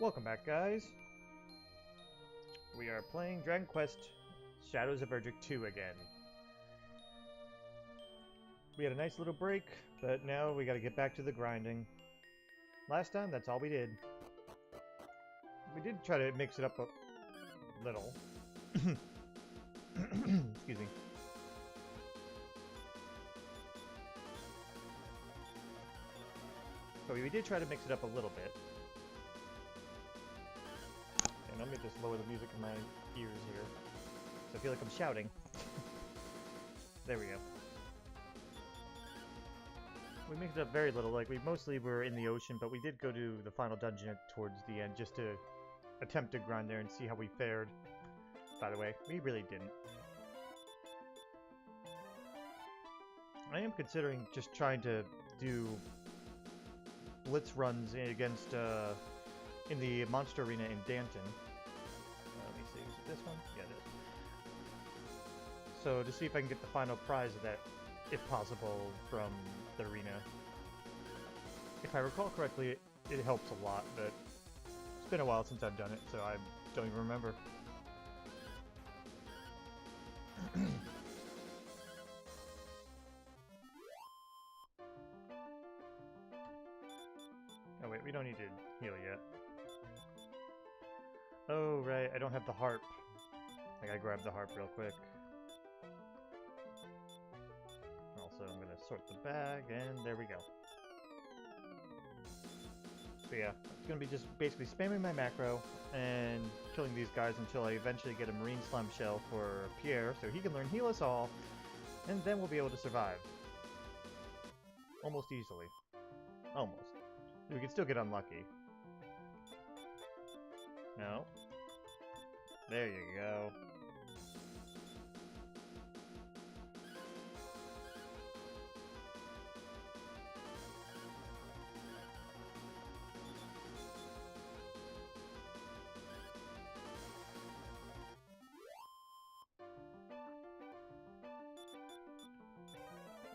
Welcome back, guys. We are playing Dragon Quest Shadows of Erdrick 2 again. We had a nice little break, but now we gotta get back to the grinding. Last time, that's all we did. We did try to mix it up a little. Excuse me. But we did try to mix it up a little bit. And let me just lower the music in my ears here. So I feel like I'm shouting. There we go. We mixed it up very little, like we mostly were in the ocean, but we did go to the final dungeon towards the end just to attempt to grind there and see how we fared. By the way, we really didn't. I am considering just trying to do blitz runs against, in the monster arena in Danton. Let me see, is it this one? Yeah, it is. So to see if I can get the final prize of that, if possible, from the arena. If I recall correctly, it helps a lot, but it's been a while since I've done it, so I don't even remember. Oh wait, we don't need to heal yet. Oh right, I don't have the harp. I gotta grab the harp real quick. Also, I'm gonna sort the bag, and there we go. So yeah, it's gonna be just basically spamming my macro and killing these guys until I eventually get a marine slime shell for Pierre, so he can learn heal us all, and then we'll be able to survive. Almost easily. Almost. We can still get unlucky. No. There you go.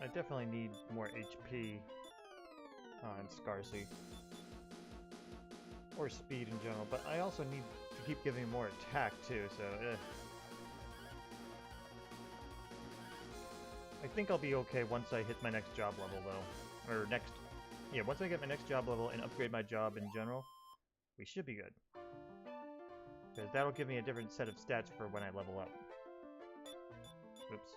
I definitely need more HP on Scarcy. Or speed in general, but I also need to keep giving more attack too, so I think I'll be okay once I hit my next job level though. Or once I get my next job level and upgrade my job in general, we should be good. Because that'll give me a different set of stats for when I level up. Oops.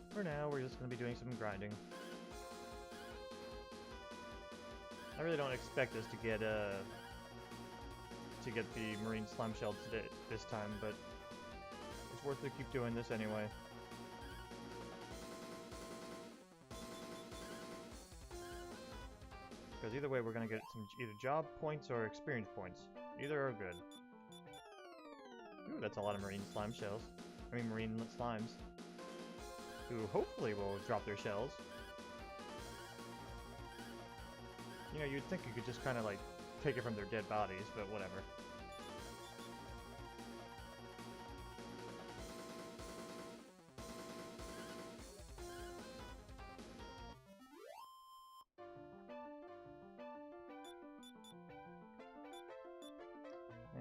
For now, we're just going to be doing some grinding. I really don't expect us to get the marine slime shell today, this time, but it's worth it to keep doing this anyway. Because either way, we're going to get some either job points or experience points. Either are good. Ooh, that's a lot of marine slime shells. I mean, marine slimes. Who hopefully will drop their shells. You know, you'd think you could just kind of like take it from their dead bodies, but whatever.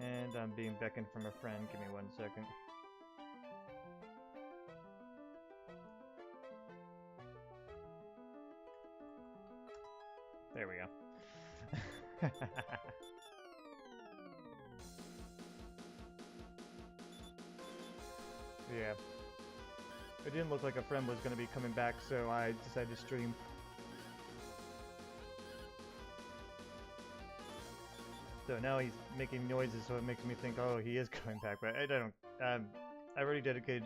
And I'm being beckoned from a friend. Give me 1 second. There we go. Yeah. It didn't look like a friend was going to be coming back, so I decided to stream. So now he's making noises, so it makes me think, oh, he is coming back, but I don't. I've already dedicated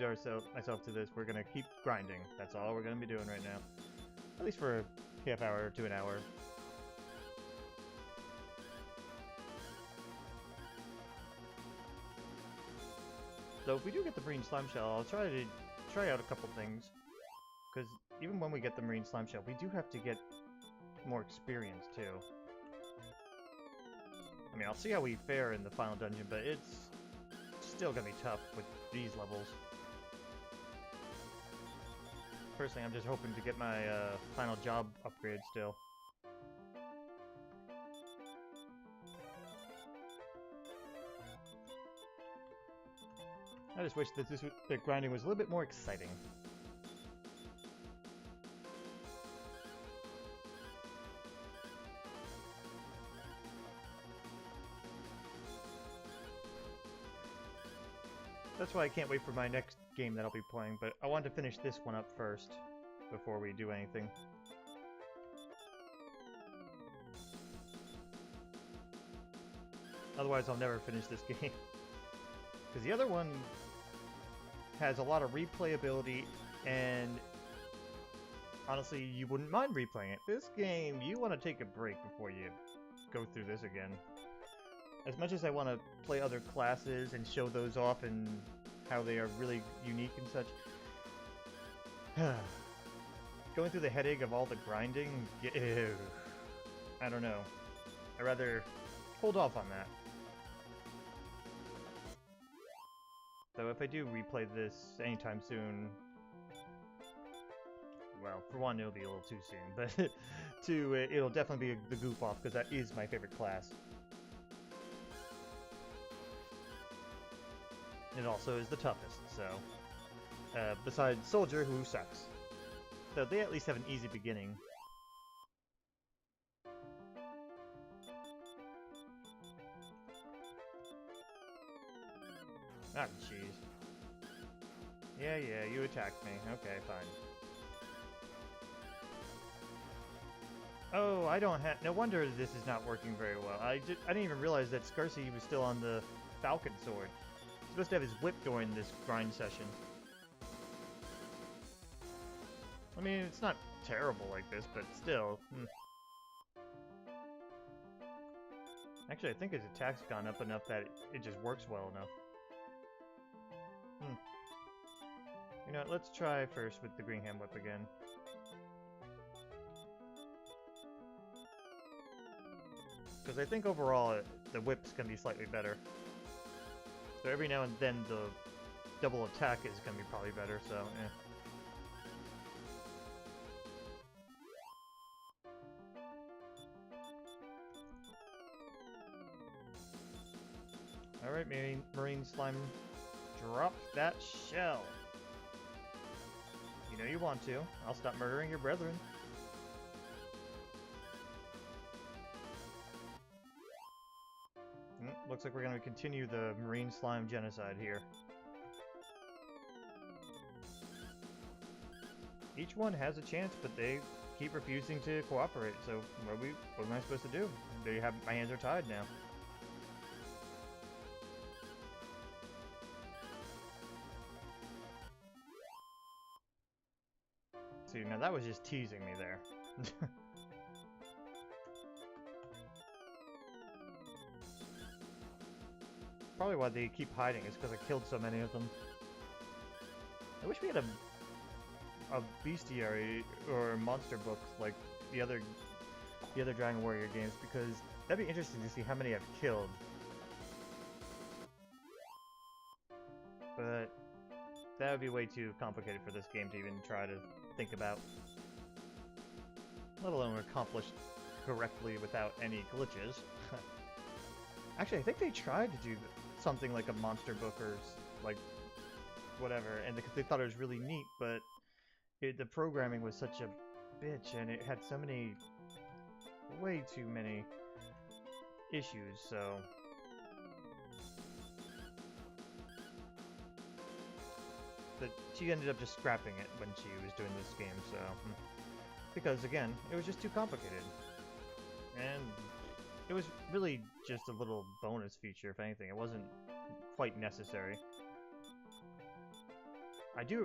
myself to this. We're going to keep grinding. That's all we're going to be doing right now. At least for a half hour to an hour. So if we do get the marine slime shell, I'll try out a couple things. Because even when we get the marine slime shell, we do have to get more experience too. I mean, I'll see how we fare in the final dungeon, but it's still gonna be tough with these levels. Personally, I'm just hoping to get my final job upgrade still. I just wish that that grinding was a little bit more exciting. That's why I can't wait for my next game that I'll be playing, but I wanted to finish this one up first before we do anything. Otherwise, I'll never finish this game. Because the other one has a lot of replayability, and honestly, you wouldn't mind replaying it. This game, you want to take a break before you go through this again. As much as I want to play other classes and show those off and how they are really unique and such, going through the headache of all the grinding, ew, I don't know. I'd rather hold off on that. Though if I do replay this anytime soon, well, for one, it'll be a little too soon, but two, it'll definitely be the goof off, because that is my favorite class. It also is the toughest, so... besides Soldier, who sucks. Though they at least have an easy beginning. Ah, jeez. Yeah, you attacked me. Okay, fine. Oh, I don't have... No wonder this is not working very well. I didn't even realize that Scarsy was still on the Falcon Sword. He's supposed to have his whip during this grind session. I mean, it's not terrible like this, but still. Actually, I think his attack's gone up enough that it just works well enough. You know what, let's try first with the Greenham Whip again. Because I think overall, the whip's going to be slightly better. So every now and then, the double attack is going to be probably better, so, eh. Alright, Marine Slime, drop that shell. You know you want to. I'll stop murdering your brethren. Looks like we're going to continue the Marine Slime genocide here. Each one has a chance, but they keep refusing to cooperate, so what am I supposed to do? My hands are tied now. See, now that was just teasing me there. Probably why they keep hiding is because I killed so many of them. I wish we had a bestiary or monster book like the other Dragon Warrior games, because that'd be interesting to see how many I've killed. But that would be way too complicated for this game to even try to think about. Let alone accomplish correctly without any glitches. Actually, I think they tried to do something like a monster book or like whatever, and because they thought it was really neat, but the programming was such a bitch, and it had so many, way too many issues, so... But she ended up just scrapping it when she was doing this game, so... Because, again, it was just too complicated. And it was really just a little bonus feature, if anything. It wasn't quite necessary.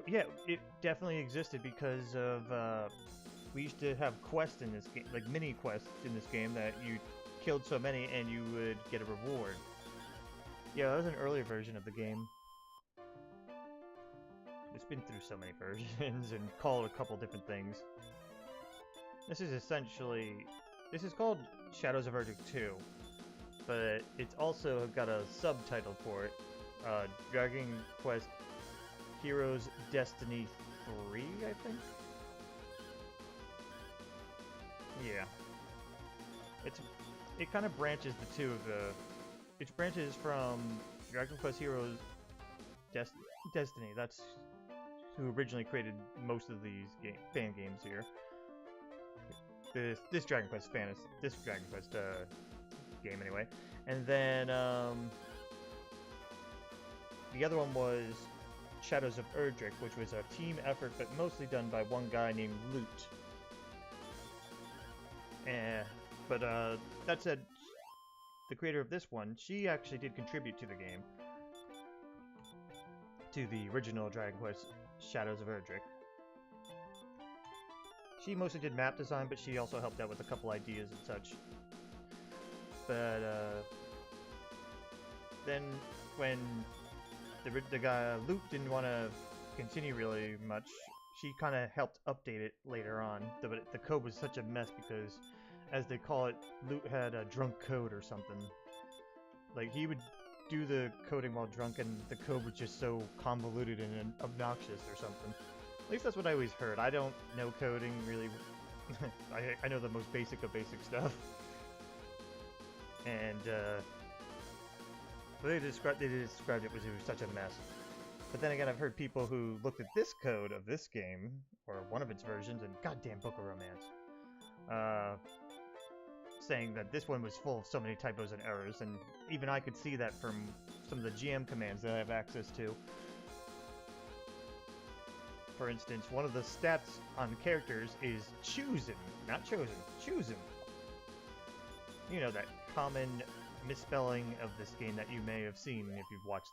Yeah, it definitely existed because of, we used to have quests in this game, like mini quests in this game, that you killed so many and you would get a reward. Yeah, that was an earlier version of the game. It's been through so many versions and called a couple different things. This is called Shadows of Erdrick 2, but it's also got a subtitle for it, Dragon Quest Heroes Destiny 3, I think? Yeah. It kind of branches the two of the... It branches from Dragon Quest Heroes Destiny. That's who originally created most of these fan games here. This Dragon Quest game anyway. And then the other one was Shadows of Erdrick, which was a team effort, but mostly done by one guy named Loot. But that said, the creator of this one, she actually did contribute to the game, to the original Dragon Quest Shadows of Erdrick. She mostly did map design, but she also helped out with a couple ideas and such. But then when the guy Luke didn't want to continue really much, she kind of helped update it later on. The code was such a mess because, as they call it, Luke had a drunk code or something. Like, he would do the coding while drunk, and the code was just so convoluted and obnoxious or something. At least that's what I always heard. I don't know coding, really. I know the most basic of basic stuff. And, they described it as it was such a mess. But then again, I've heard people who looked at this code of this game, or one of its versions, and goddamn Book of Romance, saying that this one was full of so many typos and errors, and even I could see that from some of the GM commands that I have access to. For instance, one of the stats on characters is chosen, not chosen, chosen. You know, that common misspelling of this game that you may have seen if you've watched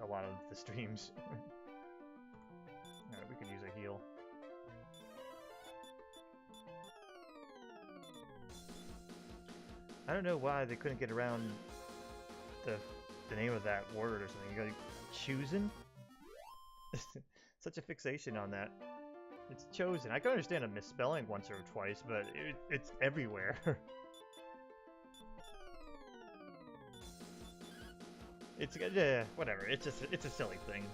a lot of the streams. Alright, we could use a heal. I don't know why they couldn't get around the name of that word or something. Like, chosen? Such a fixation on that. It's chosen. I can understand a misspelling once or twice, but it's everywhere. It's whatever. It's a silly thing.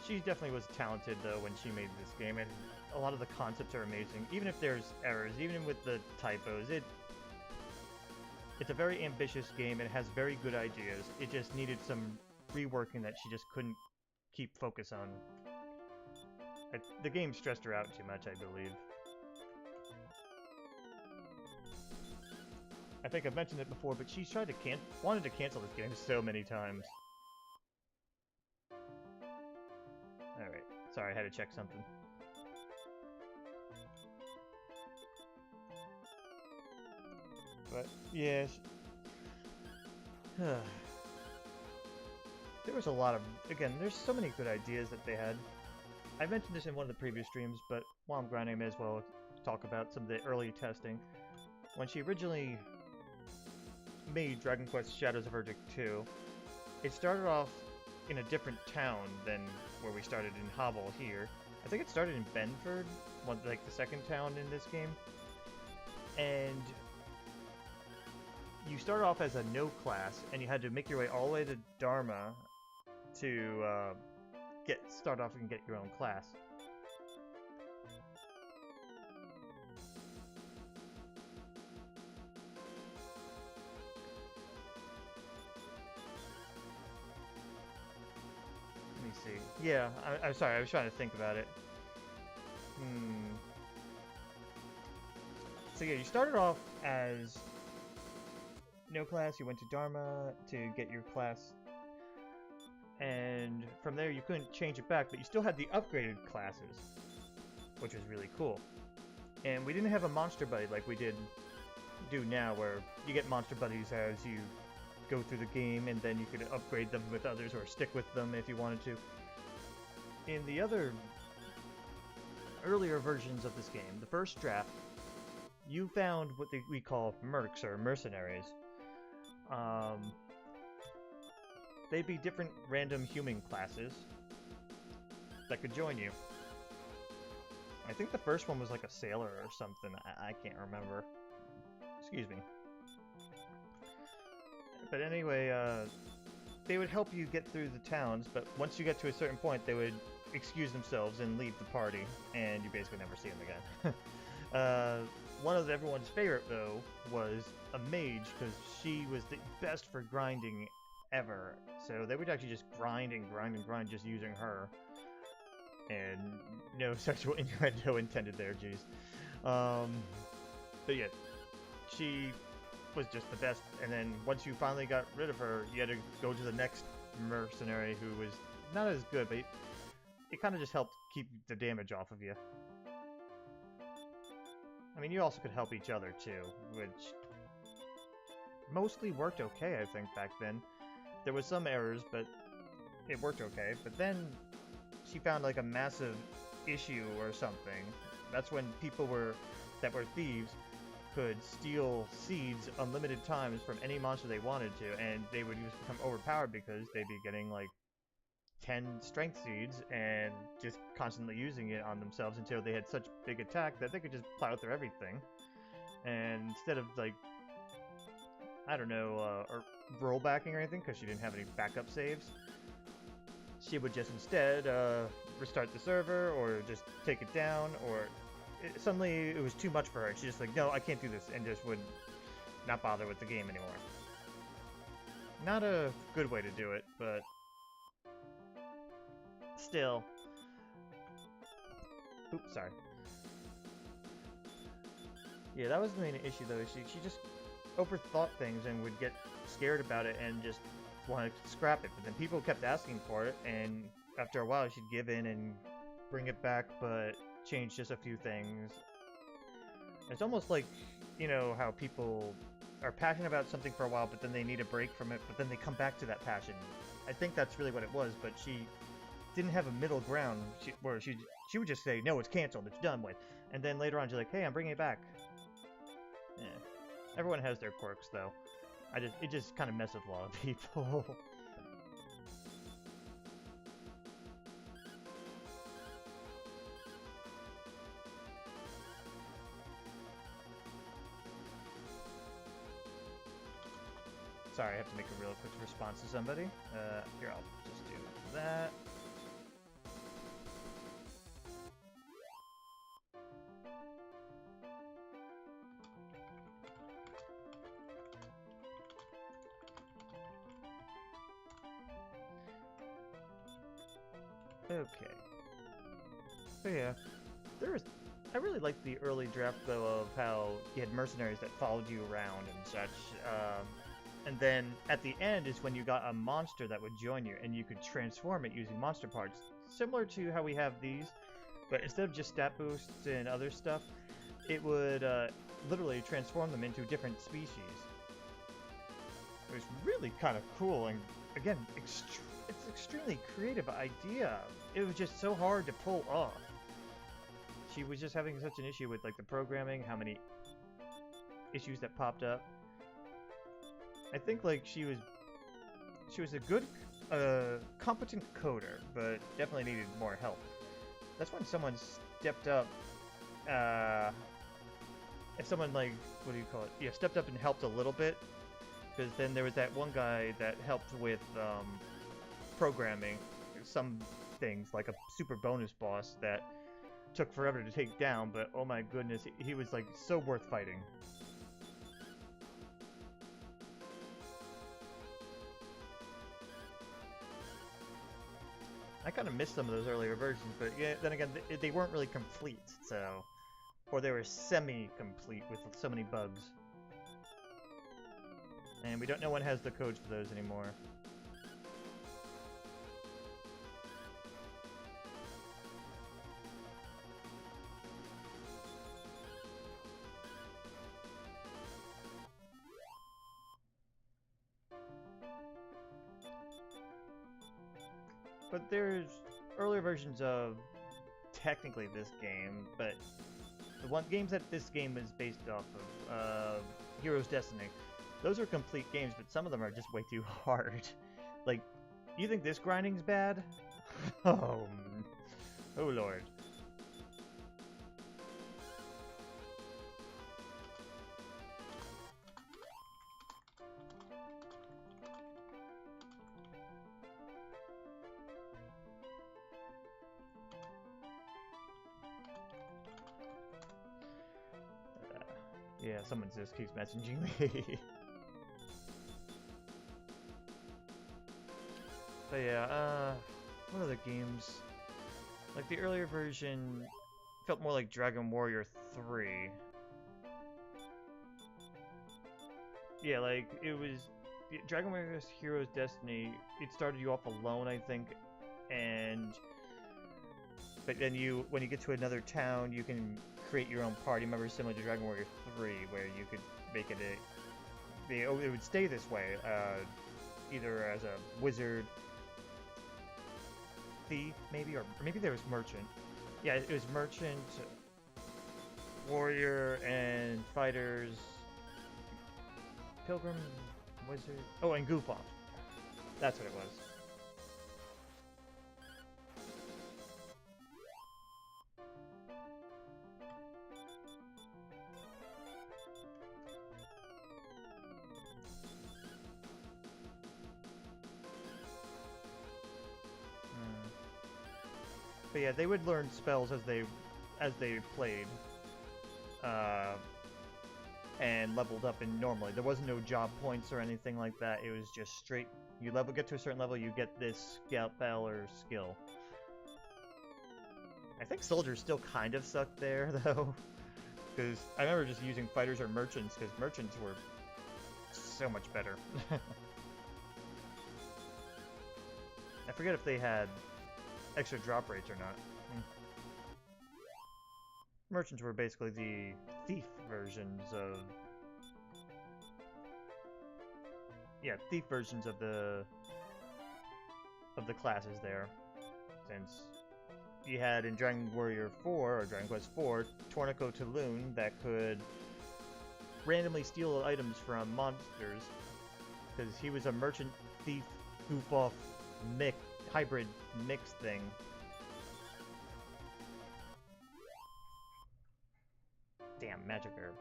She definitely was talented though when she made this game, and a lot of the concepts are amazing. Even if there's errors, even with the typos, it's a very ambitious game and has very good ideas. It just needed some reworking that she just couldn't keep focus on. The game stressed her out too much, I believe. I think I've mentioned it before, but she's tried to wanted to cancel this game so many times. Alright, sorry, I had to check something. But, yeah. There was a lot of... Again, there's so many good ideas that they had. I mentioned this in one of the previous streams, but while I'm grinding, I may as well talk about some of the early testing. When she originally made Dragon Quest Shadows of Erdrick 2, it started off in a different town than where we started in Hobble here. I think it started in Benford, like the second town in this game. And you started off as a no class, and you had to make your way all the way to Dharma to start off and get your own class. Let me see. Yeah, I'm sorry, I was trying to think about it. So yeah, you started off as no class, you went to Dharma to get your class, and from there you couldn't change it back, but you still had the upgraded classes, which was really cool. And we didn't have a monster buddy like we do now, where you get monster buddies as you go through the game, and then you could upgrade them with others or stick with them if you wanted to. In the other earlier versions of this game, the first draft, you found what we call mercs, or mercenaries. They'd be different random human classes that could join you. I think the first one was like a sailor or something. I can't remember. Excuse me. But anyway, they would help you get through the towns, but once you get to a certain point, they would excuse themselves and leave the party, and you basically never see them again. One of everyone's favorite, though, was a mage, because she was the best for grinding forever. So they would actually just grind and grind and grind just using her. And no sexual innuendo intended there, jeez. But yeah, she was just the best. And then once you finally got rid of her, you had to go to the next mercenary who was not as good, but it kind of just helped keep the damage off of you. I mean, you also could help each other too, which mostly worked okay, I think, back then. There was some errors, but it worked okay. But then she found like a massive issue or something. That's when people that were thieves could steal seeds unlimited times from any monster they wanted to, and they would just become overpowered because they'd be getting like 10 strength seeds and just constantly using it on themselves until they had such big attack that they could just plow through everything. And instead of like, I don't know, or rollbacking or anything because she didn't have any backup saves, she would just instead restart the server or just take it down, or suddenly it was too much for her. She's just like, no, I can't do this, and just would not bother with the game anymore. Not a good way to do it, but still. Oops, sorry. Yeah, that was the main issue though. She just overthought things and would get scared about it and just want to scrap it. But then people kept asking for it, and after a while she'd give in and bring it back, but change just a few things. It's almost like, you know, how people are passionate about something for a while, but then they need a break from it, but then they come back to that passion. I think that's really what it was, but she didn't have a middle ground where she would just say, no, it's canceled, it's done with. And then later on she's like, hey, I'm bringing it back. Yeah. Everyone has their quirks, though. It just kind of messes with a lot of people. Sorry, I have to make a real quick response to somebody. Here, I'll just do that. Okay. So yeah, I really liked the early draft though of how you had mercenaries that followed you around and such. And then at the end is when you got a monster that would join you, and you could transform it using monster parts, similar to how we have these, but instead of just stat boosts and other stuff, it would literally transform them into different species. It was really kind of cool, and again, it's extremely creative idea. It was just so hard to pull off. She was just having such an issue with like the programming, how many issues that popped up. I think like she was a good, competent coder, but definitely needed more help. That's when someone stepped up. If someone like, what do you call it? Yeah, stepped up and helped a little bit, because then there was that one guy that helped with programming some things, like a super bonus boss that took forever to take down, but oh my goodness, he was like so worth fighting. I kind of missed some of those earlier versions, but yeah, then again, they weren't really complete, so... Or they were semi-complete with so many bugs. And we don't know when has the codes for those anymore. But there's earlier versions of technically this game, but the games that this game is based off of, Heroes Destiny, those are complete games, but some of them are just way too hard. Like, you think this grinding's bad? Oh lord. Yeah, someone just keeps messaging me. But yeah, what other games? Like the earlier version felt more like Dragon Warrior 3. Yeah, like it was Dragon Warrior Heroes Destiny. It started you off alone, I think, and but then when you get to another town, you can create your own party. Remember, similar to Dragon Warrior 3, where you could make it it would stay this way, either as a wizard, thief, maybe, or maybe there was merchant. Yeah, it was merchant, warrior, and fighters, pilgrim, wizard. Oh, and goof off. That's what it was. But yeah, they would learn spells as they played, and leveled up. And normally there wasn't no job points or anything like that. It was just straight. You get to a certain level, you get this spell or skill. I think soldiers still kind of sucked there though, because I remember just using fighters or merchants because merchants were so much better. I forget if they had extra drop rates or not. Merchants were basically the thief versions of... Yeah, thief versions of the classes there. Since you had in Dragon Warrior 4, or Dragon Quest 4, Tornico Taloon that could randomly steal items from monsters. Because he was a merchant, thief, goof-off, hybrid mix thing. Damn, magic herb.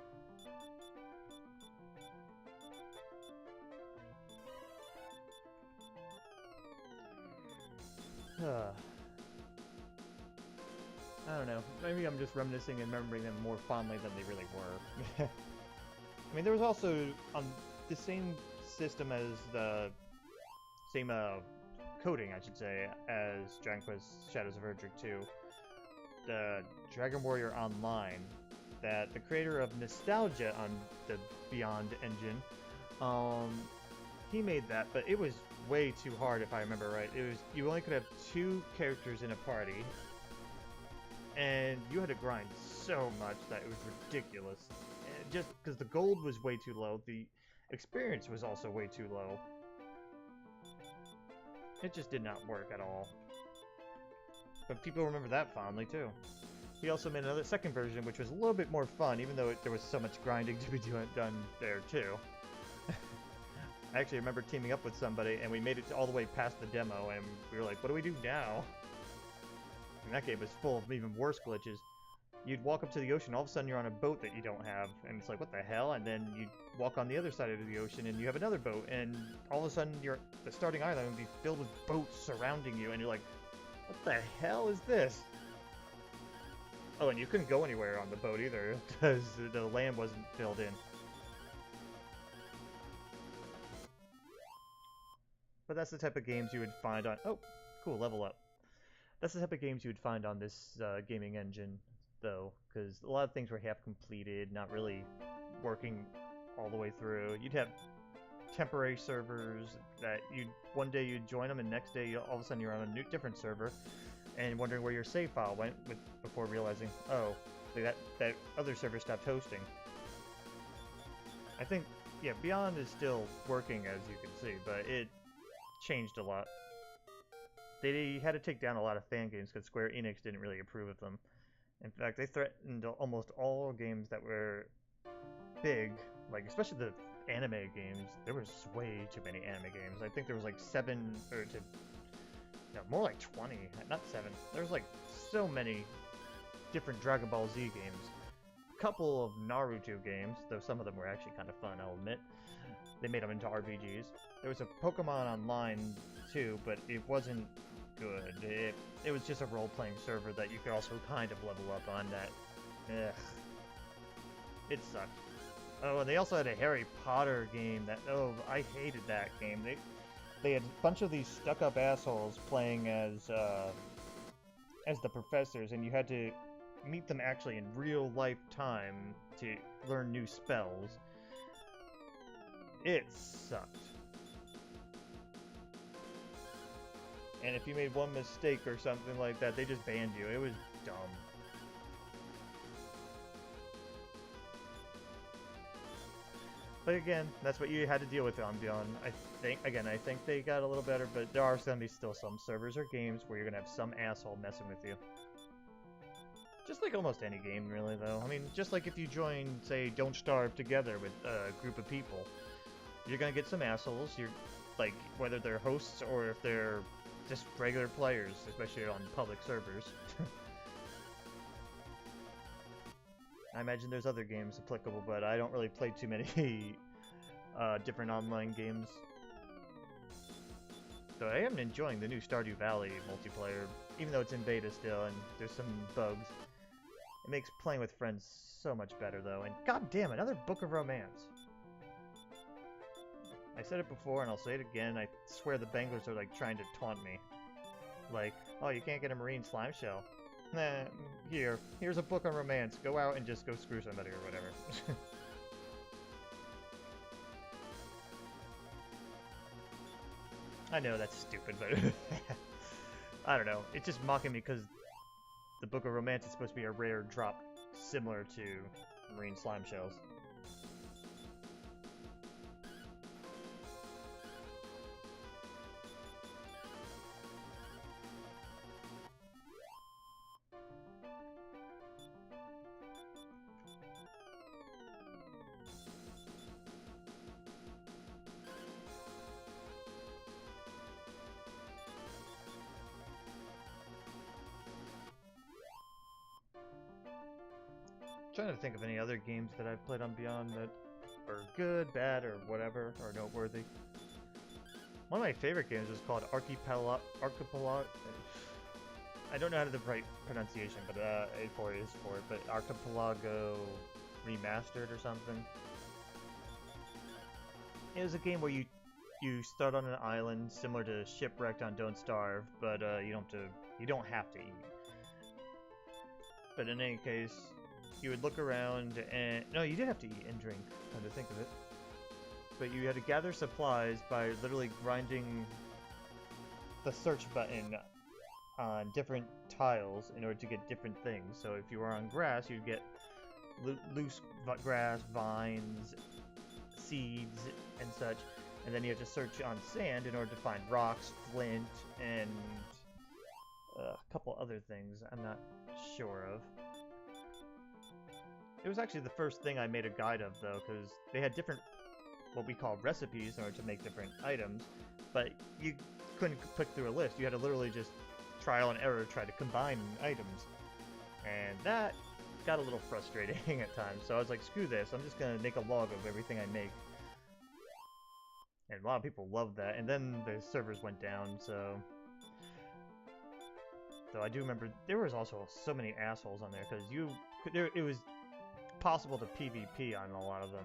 I don't know. Maybe I'm just reminiscing and remembering them more fondly than they really were. I mean, there was also on the same system as the same coding, I should say, as Dragon Quest Shadows of Erdrick 2, the Dragon Warrior Online, that the creator of Nostalgia on the Beyond engine, he made that, but it was way too hard if I remember right. It was, you only could have 2 characters in a party, and you had to grind so much that it was ridiculous. And just because the gold was way too low, the experience was also way too low. It just did not work at all. But people remember that fondly, too. He also made another second version, which was a little bit more fun, even though there was so much grinding to be done there, too. I actually remember teaming up with somebody, and we made it all the way past the demo, and we were like, what do we do now? And that game was full of even worse glitches. You'd walk up to the ocean, all of a sudden you're on a boat that you don't have, and it's like, what the hell? And then you'd walk on the other side of the ocean, and you have another boat, and all of a sudden the starting island would be filled with boats surrounding you, and you're like, what the hell is this? Oh, and you couldn't go anywhere on the boat either, because the land wasn't filled in. But that's the type of games you would find on... Oh, cool, level up. That's the type of games you would find on this gaming engine, though, because a lot of things were half completed, not really working all the way through. You'd have temporary servers that one day you'd join them, and next day all of a sudden you're on a different server, and wondering where your save file went before realizing, oh, that other server stopped hosting. I think, yeah, Beyond is still working, as you can see, but it changed a lot. They had to take down a lot of fan games because Square Enix didn't really approve of them. In fact, they threatened almost all games that were big, like especially the anime games. There was way too many anime games. I think there was like 7 or more like 20, not 7. There was like so many different Dragon Ball Z games. A couple of Naruto games, though some of them were actually kind of fun, I'll admit. They made them into RPGs. There was a Pokemon Online too, but it wasn't good. It was just a role-playing server that you could also kind of level up on that. Ugh. It sucked. Oh, and they also had a Harry Potter game that, oh, I hated that game. they had a bunch of these stuck-up assholes playing as the professors, and you had to meet them actually in real life time to learn new spells. It sucked. And if you made one mistake or something like that, they just banned you. It was dumb. But again, that's what you had to deal with on Beyond. I think they got a little better, but there are going to be still some servers or games where you're going to have some asshole messing with you. Just like almost any game, really, though. I mean, just like if you join, say, Don't Starve together with a group of people, you're going to get some assholes. You're, like, whether they're hosts or if they're just regular players, especially on public servers. I imagine there's other games applicable, but I don't really play too many different online games. So I am enjoying the new Stardew Valley multiplayer, even though it's in beta still and there's some bugs. It makes playing with friends so much better, though. And goddamn, another Book of Romance. I said it before and I'll say it again. I swear the Banglers are like trying to taunt me. Like, oh, you can't get a marine slime shell. Nah, here's a book on romance. Go out and just go screw somebody or whatever. I know that's stupid, but I don't know. It's just mocking me because the Book of Romance is supposed to be a rare drop similar to marine slime shells. Trying to think of any other games that I've played on Beyond that are good, bad, or whatever, or noteworthy. One of my favorite games was called Archipelago. I don't know how to the right pronunciation, but A4 is for it, but Archipelago Remastered or something. It was a game where you start on an island similar to Shipwrecked on Don't Starve, but you don't have to eat. But in any case, you would look around and... No, you did have to eat and drink, come to think of it. But you had to gather supplies by literally grinding the search button on different tiles in order to get different things. So if you were on grass, you'd get loose grass, vines, seeds, and such. And then you have to search on sand in order to find rocks, flint, and a couple other things I'm not sure of. It was actually the first thing I made a guide of, though, because they had different, what we call recipes in order to make different items, but you couldn't click through a list. You had to literally just trial and error try to combine items. And that got a little frustrating at times, so I was like, screw this, I'm just going to make a log of everything I make. And a lot of people loved that, and then the servers went down, so... So I do remember, there was also so many assholes on there, because it was possible to PvP on a lot of them.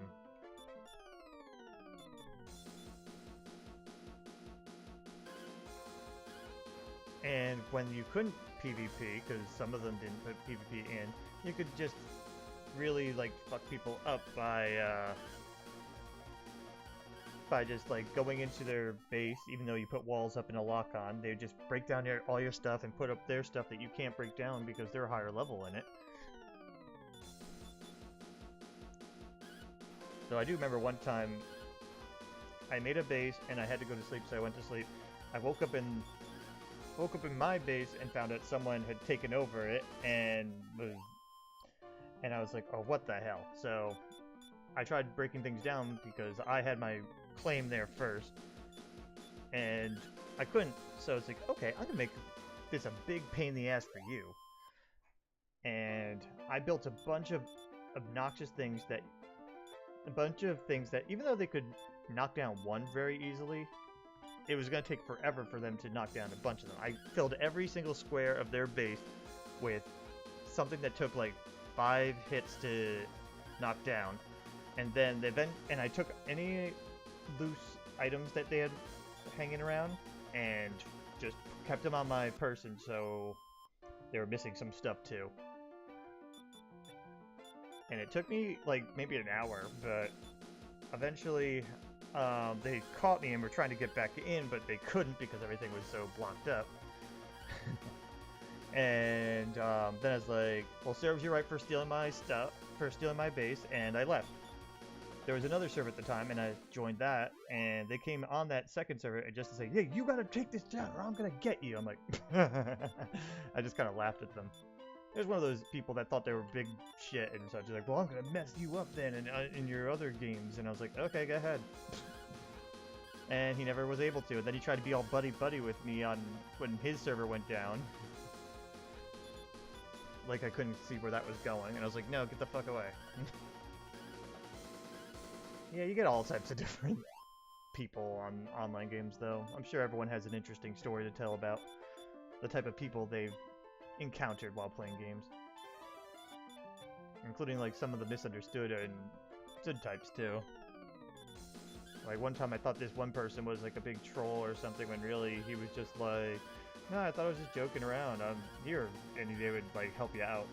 And when you couldn't PvP, because some of them didn't put PvP in, you could just really, like, fuck people up by just, like, going into their base, even though you put walls up in a lock-on. They would just break down all your stuff and put up their stuff that you can't break down because they're higher level in it. So I do remember one time, I made a base and I had to go to sleep, so I went to sleep. I woke up in my base and found out someone had taken over it and I was like, oh, what the hell? So I tried breaking things down because I had my claim there first, and I couldn't. So it's like, okay, I'm gonna make this a big pain in the ass for you. And I built a bunch of obnoxious things that. Even though they could knock down one very easily, it was going to take forever for them to knock down a bunch of them. I filled every single square of their base with something that took like 5 hits to knock down, and then I took any loose items that they hanging around, and just kept them on my person, so they were missing some stuff too. And it took me like maybe an hour, but eventually they caught me and were trying to get back in, but they couldn't because everything was so blocked up. And then I was like, well, serves you right for stealing my stuff, for stealing my base, and I left. There was another server at the time, and I joined that, and they came on that second server and just to say, hey, you gotta take this down or I'm gonna get you. I'm like, I just kind of laughed at them. There's one of those people that thought they were big shit and such. Like, well, I'm gonna mess you up then in your other games. And I was like, okay, go ahead. And he never was able to. And then he tried to be all buddy-buddy with me on when his server went down. Like I couldn't see where that was going. And I was like, no, get the fuck away. Yeah, you get all types of different people on online games, though. I'm sure everyone has an interesting story to tell about the type of people they've encountered while playing games. Including, like, some of the misunderstood and good types, too. Like, one time I thought this one person was, like, a big troll or something, when really he was just like, no, I thought I was just joking around. I'm here, and they would, like, help you out.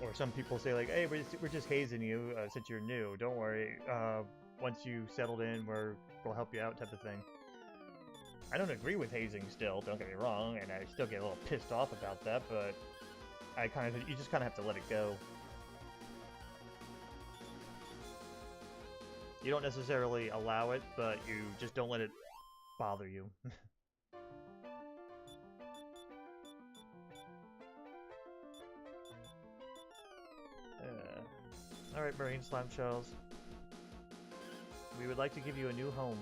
Or some people say, like, hey, we're just hazing you since you're new. Don't worry. Once you settled in, we'll help you out type of thing. I don't agree with hazing still, don't get me wrong, and I still get a little pissed off about that, but you just kind of have to let it go. You don't necessarily allow it, but you just don't let it bother you. Alright, Marine Slime Shells. We would like to give you a new home.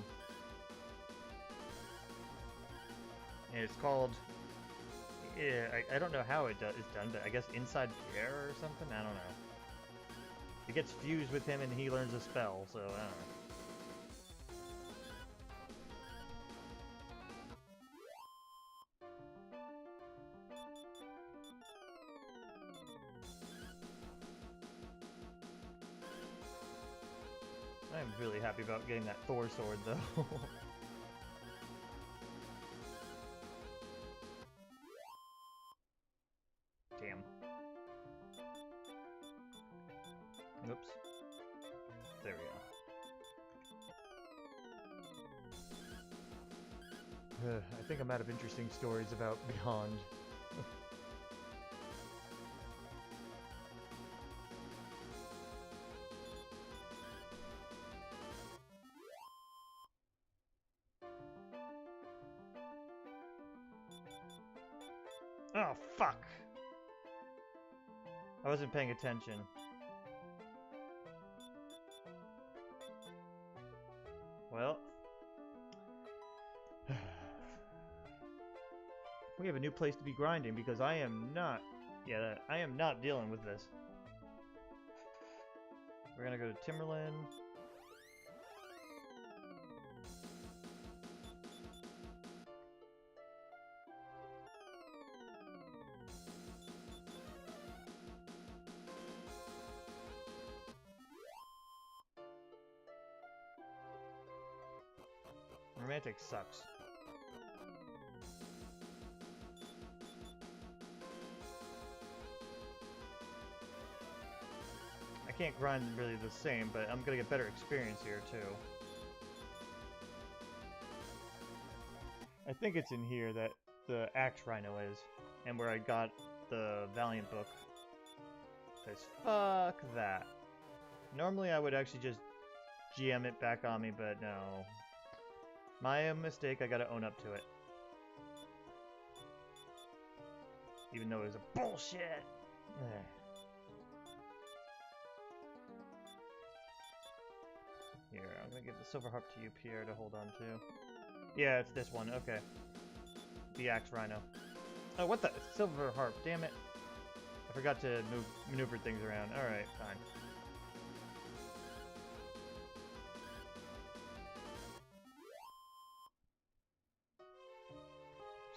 And it's called... Yeah, I don't know how it's done, but I guess Inside Air or something? I don't know. It gets fused with him and he learns a spell, so I don't know. I'm really happy about getting that Thor sword, though. Damn. Oops. There we go. I think I'm out of interesting stories about Beyond. Oh, fuck! I wasn't paying attention. Well... we have a new place to be grinding, because I am not... Yeah, I am not dealing with this. We're gonna go to Timberland. Romantic sucks. I can't grind really the same, but I'm gonna get better experience here too. I think it's in here that the Axe Rhino is, and where I got the Valiant book. Because fuck that. Normally I would actually just GM it back on me, but no. My mistake, I gotta own up to it. Even though it was a bullshit! Here, I'm gonna give the Silver Harp to you, Pierre, to hold on to. Yeah, it's this one, okay. The Axe Rhino. Oh, what the? Silver Harp, damn it. I forgot to maneuver things around. Alright, fine.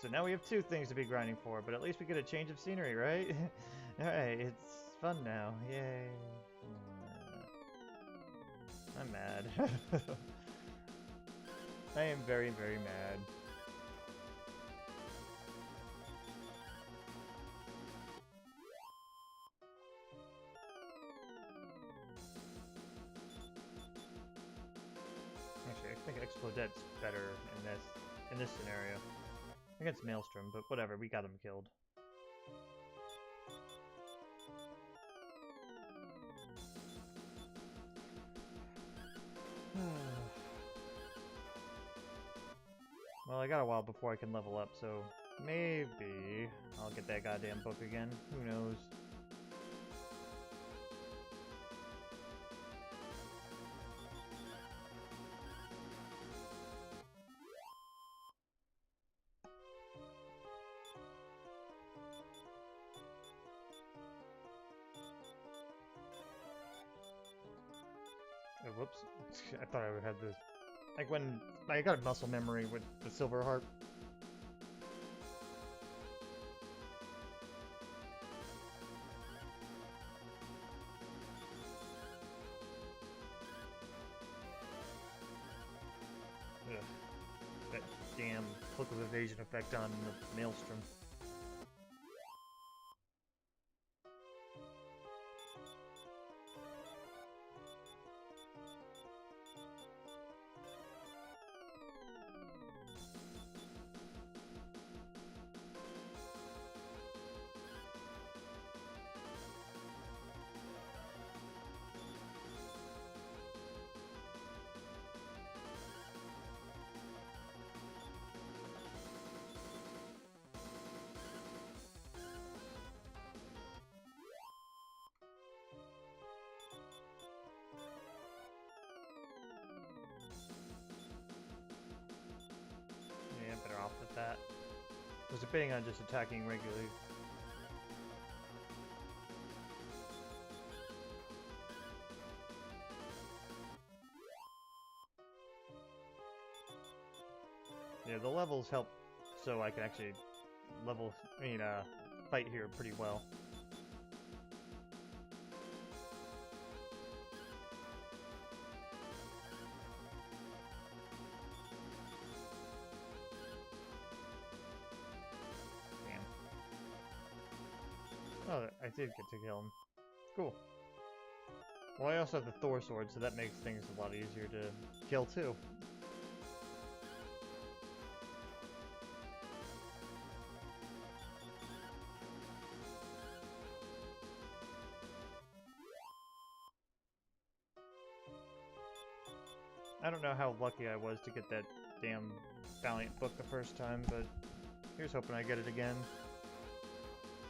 So now we have two things to be grinding for, but at least we get a change of scenery, right? Alright, it's fun now. Yay. I'm mad. I am very, very mad. Actually, I think Explodet's better in this scenario. Against Maelstrom, but whatever, we got him killed. Well, I got a while before I can level up, so maybe I'll get that goddamn book again. Who knows? Oh, whoops. I thought I would have this. Like when I got a muscle memory with the silver harp. Ugh. That damn cloak of evasion effect on the Maelstrom. Yeah, better off with that. I was debating on just attacking regularly. Yeah, the levels help so I can actually fight here pretty well. Damn. Oh, I did get to kill him. Cool. Well, I also have the Thor sword, so that makes things a lot easier to kill too. I don't know how lucky I was to get that damn Valiant book the first time, but here's hoping I get it again.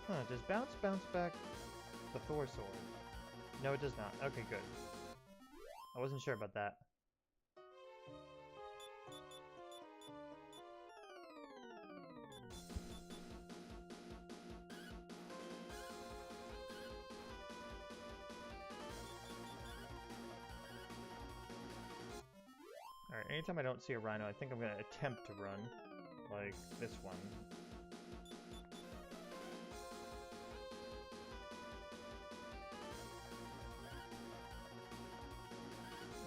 Huh, does bounce back the Thor sword? No, it does not. Okay, good. I wasn't sure about that. Alright, anytime I don't see a rhino, I think I'm gonna attempt to run. Like this one.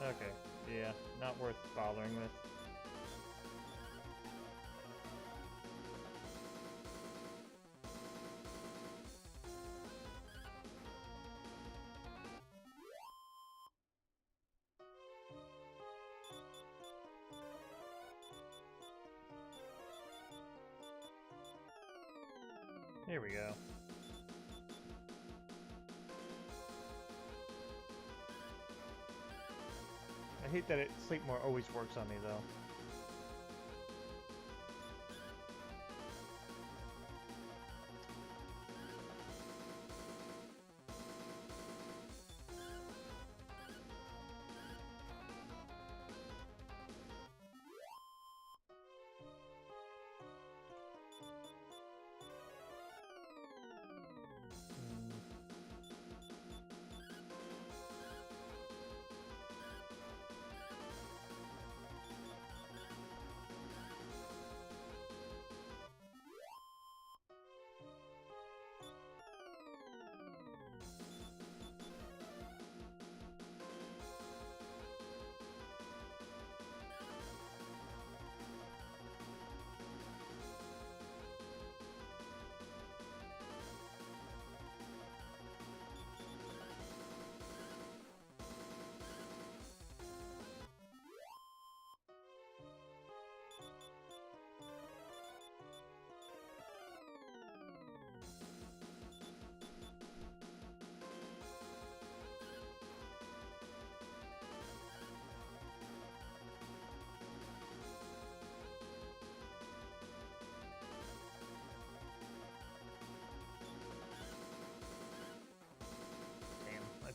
Okay, yeah, not worth bothering with. Here we go. I hate that Sleepmore always works on me, though.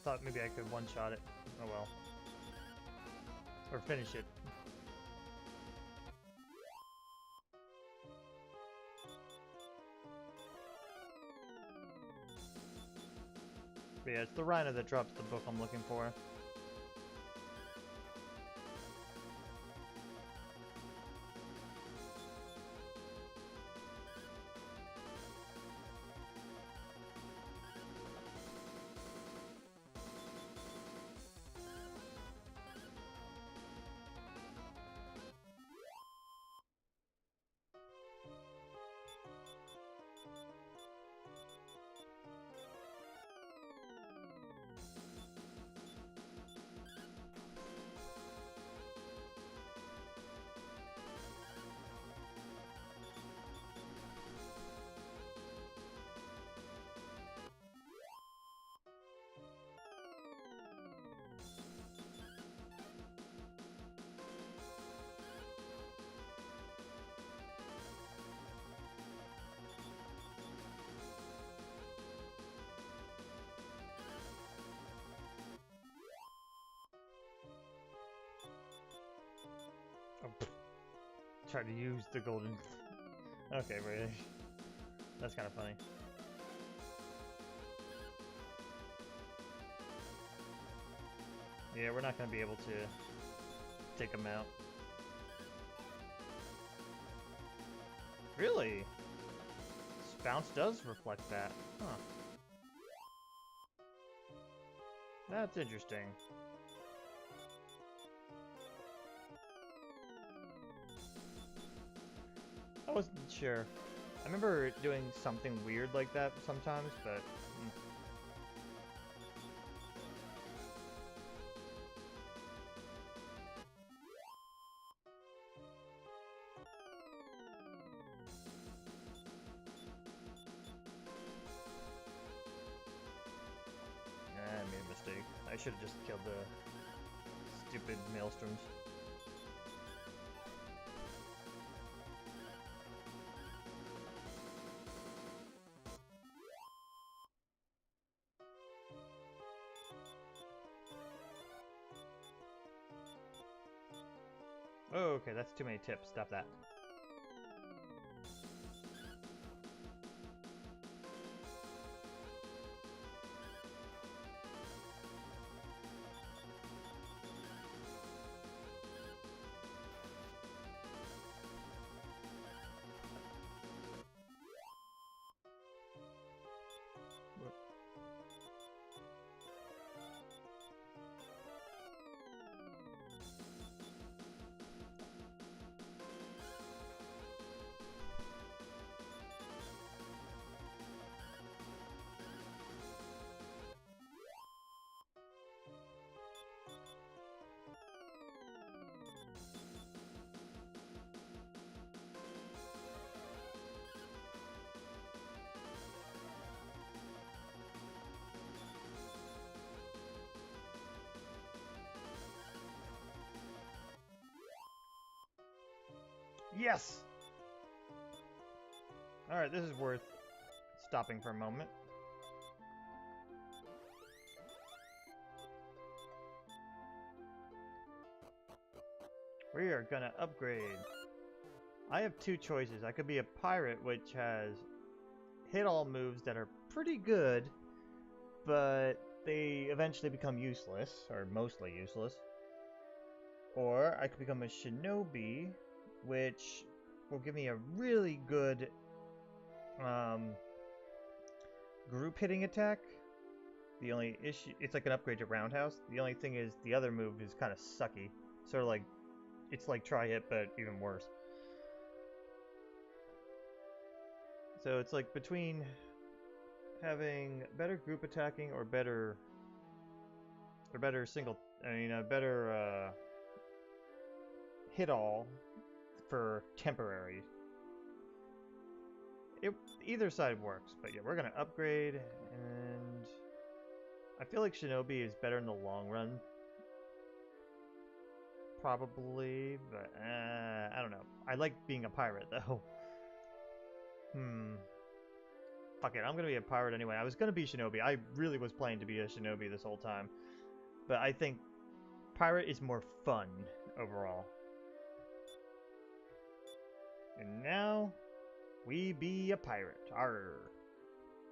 thought maybe I could one-shot it. Oh well. Or finish it. But yeah, it's the Rhino that drops the book I'm looking for. Oh, try to use the golden... Okay, really? That's kind of funny. Yeah, we're not going to be able to take them out. Really? Bounce does reflect that. Huh. That's interesting. I wasn't sure. I remember doing something weird like that sometimes, but... I made a mistake. I should have just killed the stupid maelstroms. Oh, okay, that's too many tips. Stop that. Yes! Alright, this is worth stopping for a moment. We are gonna upgrade. I have two choices. I could be a pirate, which has hit-all moves that are pretty good, but they eventually become useless, or mostly useless. Or I could become a shinobi, which will give me a really good group hitting attack. The only issue, it's like an upgrade to roundhouse. The only thing is the other move is kind of sucky. Sort of like, it's like tri-hit, but even worse. So it's like between having better group attacking or better single, better hit all for temporary. Either side works, but yeah, we're gonna upgrade, and I feel like Shinobi is better in the long run. Probably, but I don't know. I like being a pirate though. Fuck it, I'm gonna be a pirate anyway. I was gonna be shinobi. I really was planning to be a shinobi this whole time. But I think pirate is more fun overall. And now, we be a pirate. Arr.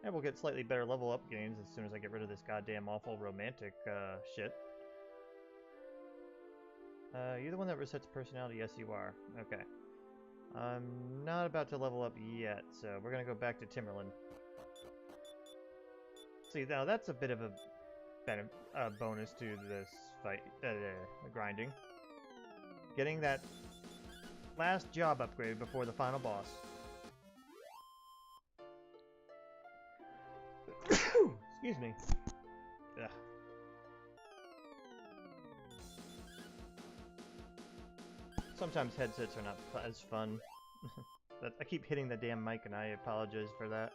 And we'll get slightly better level up gains as soon as I get rid of this goddamn awful romantic shit. You're the one that resets personality? Yes, you are. Okay. I'm not about to level up yet, so we're gonna go back to Timberland. See, now that's a bit of a bonus to this fight, grinding. Getting that last job upgrade before the final boss. Excuse me. Ugh. Sometimes headsets are not as fun. I keep hitting the damn mic and I apologize for that.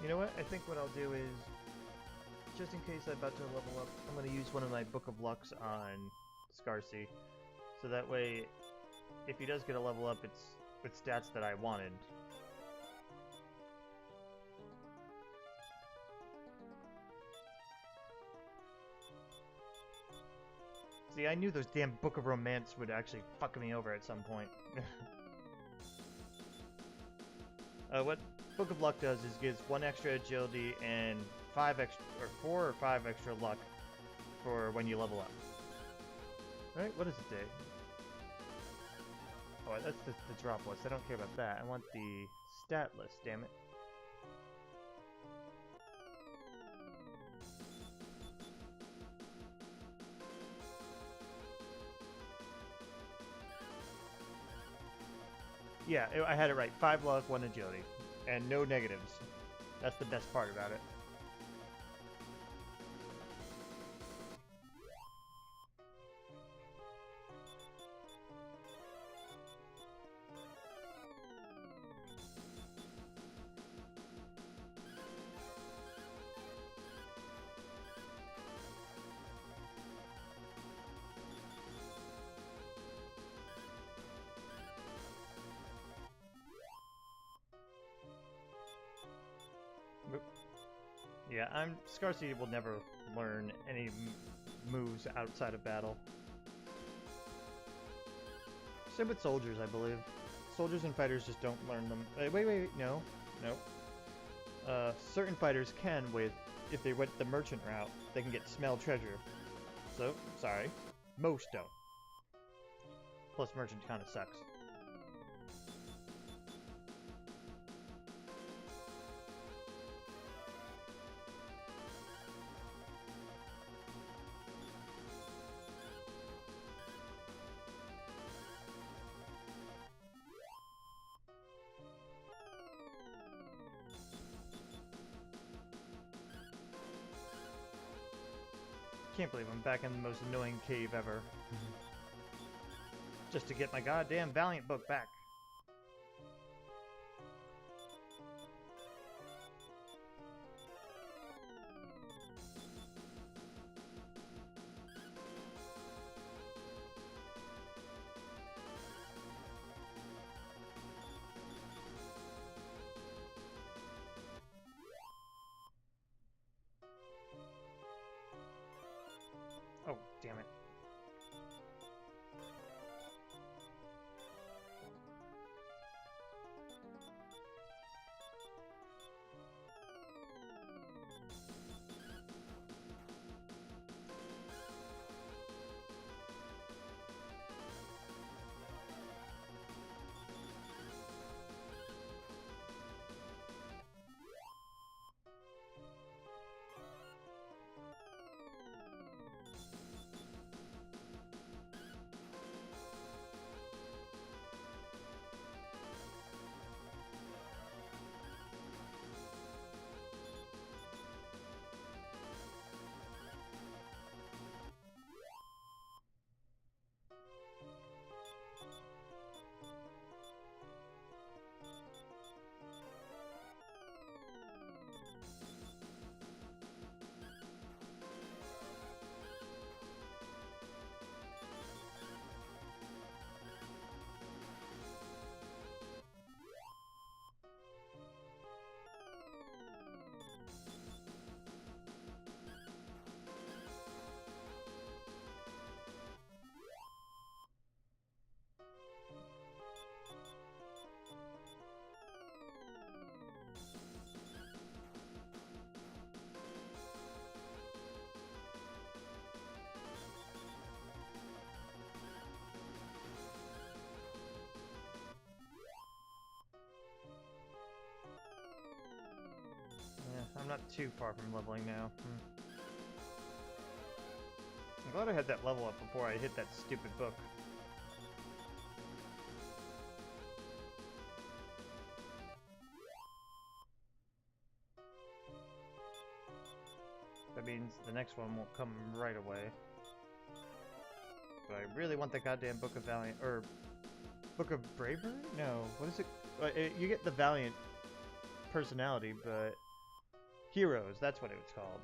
You know what? I think what I'll do is, just in case I'm about to level up, I'm going to use one of my Book of Lucks on Scarsy. So that way, if he does get a level up, it's with stats that I wanted. See, I knew those damn Book of Romance would actually fuck me over at some point. What Book of Luck does is gives 1 extra agility and 4 or 5 extra luck for when you level up. Right? What does it do? Oh, that's the drop list. I don't care about that. I want the stat list, damn it. Yeah, I had it right. 5 luck, 1 agility. And no negatives. That's the best part about it. Yeah, Scarsy will never learn any moves outside of battle. Same with soldiers, I believe. Soldiers and fighters just don't learn them. Wait, no. Certain fighters can if they went the merchant route, they can get smell treasure. So, sorry. Most don't. Plus merchant kinda sucks. Can't believe I'm back in the most annoying cave ever. Just to get my goddamn Valiant book back. Oh, damn it. I'm not too far from leveling now. I'm glad I had that level up before I hit that stupid book. That means the next one won't come right away. But I really want the goddamn Book of Valiant, or Book of Bravery? No, what is it? You get the Valiant personality, but Heroes, that's what it was called.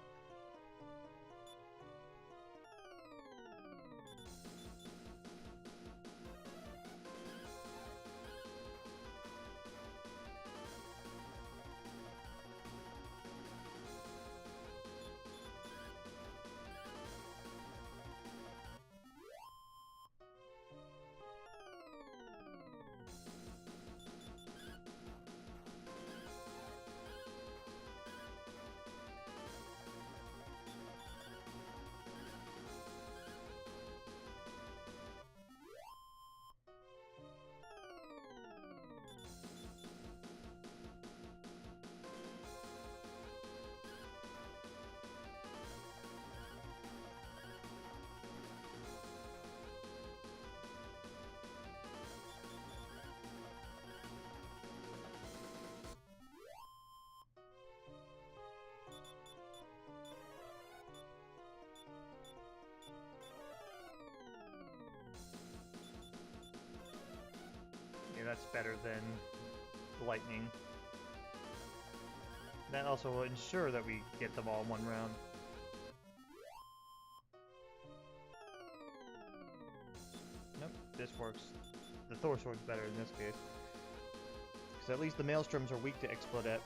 Yeah, that's better than lightning. That also will ensure that we get them all in one round. Nope, this works. The Thor Sword's better in this case. Because at least the Maelstroms are weak to Explodette.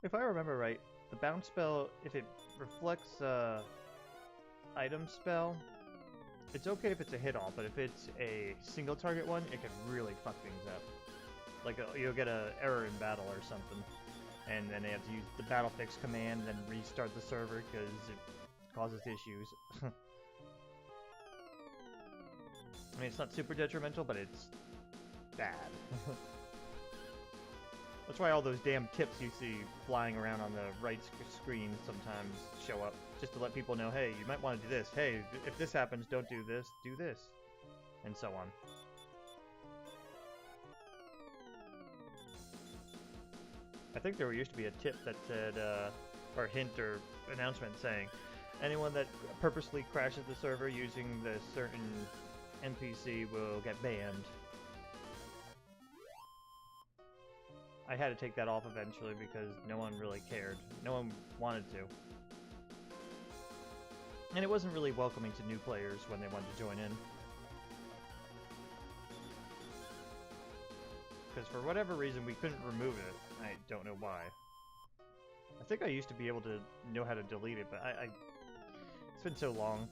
If I remember right, the bounce spell, if it reflects item spell, it's okay if it's a hit all, but if it's a single target one, it can really fuck things up. Like you'll get an error in battle or something, and then they have to use the battle fix command and then restart the server because it causes issues. I mean, it's not super detrimental, but it's bad. That's why all those damn tips you see flying around on the right screen sometimes show up, just to let people know, hey, you might want to do this. Hey, if this happens, don't do this, and so on. I think there used to be a tip that said, or hint or announcement saying, anyone that purposely crashes the server using the certain NPC will get banned. I had to take that off eventually because no one really cared. No one wanted to. And it wasn't really welcoming to new players when they wanted to join in. Because for whatever reason we couldn't remove it. I don't know why. I think I used to be able to know how to delete it, but it's been so long.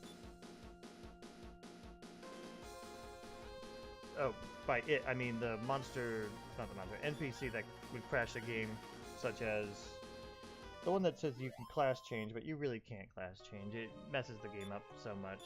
Oh, by it, I mean the monster, not the monster, NPC that would crash a game, such as the one that says you can class change, but you really can't class change. It messes the game up so much.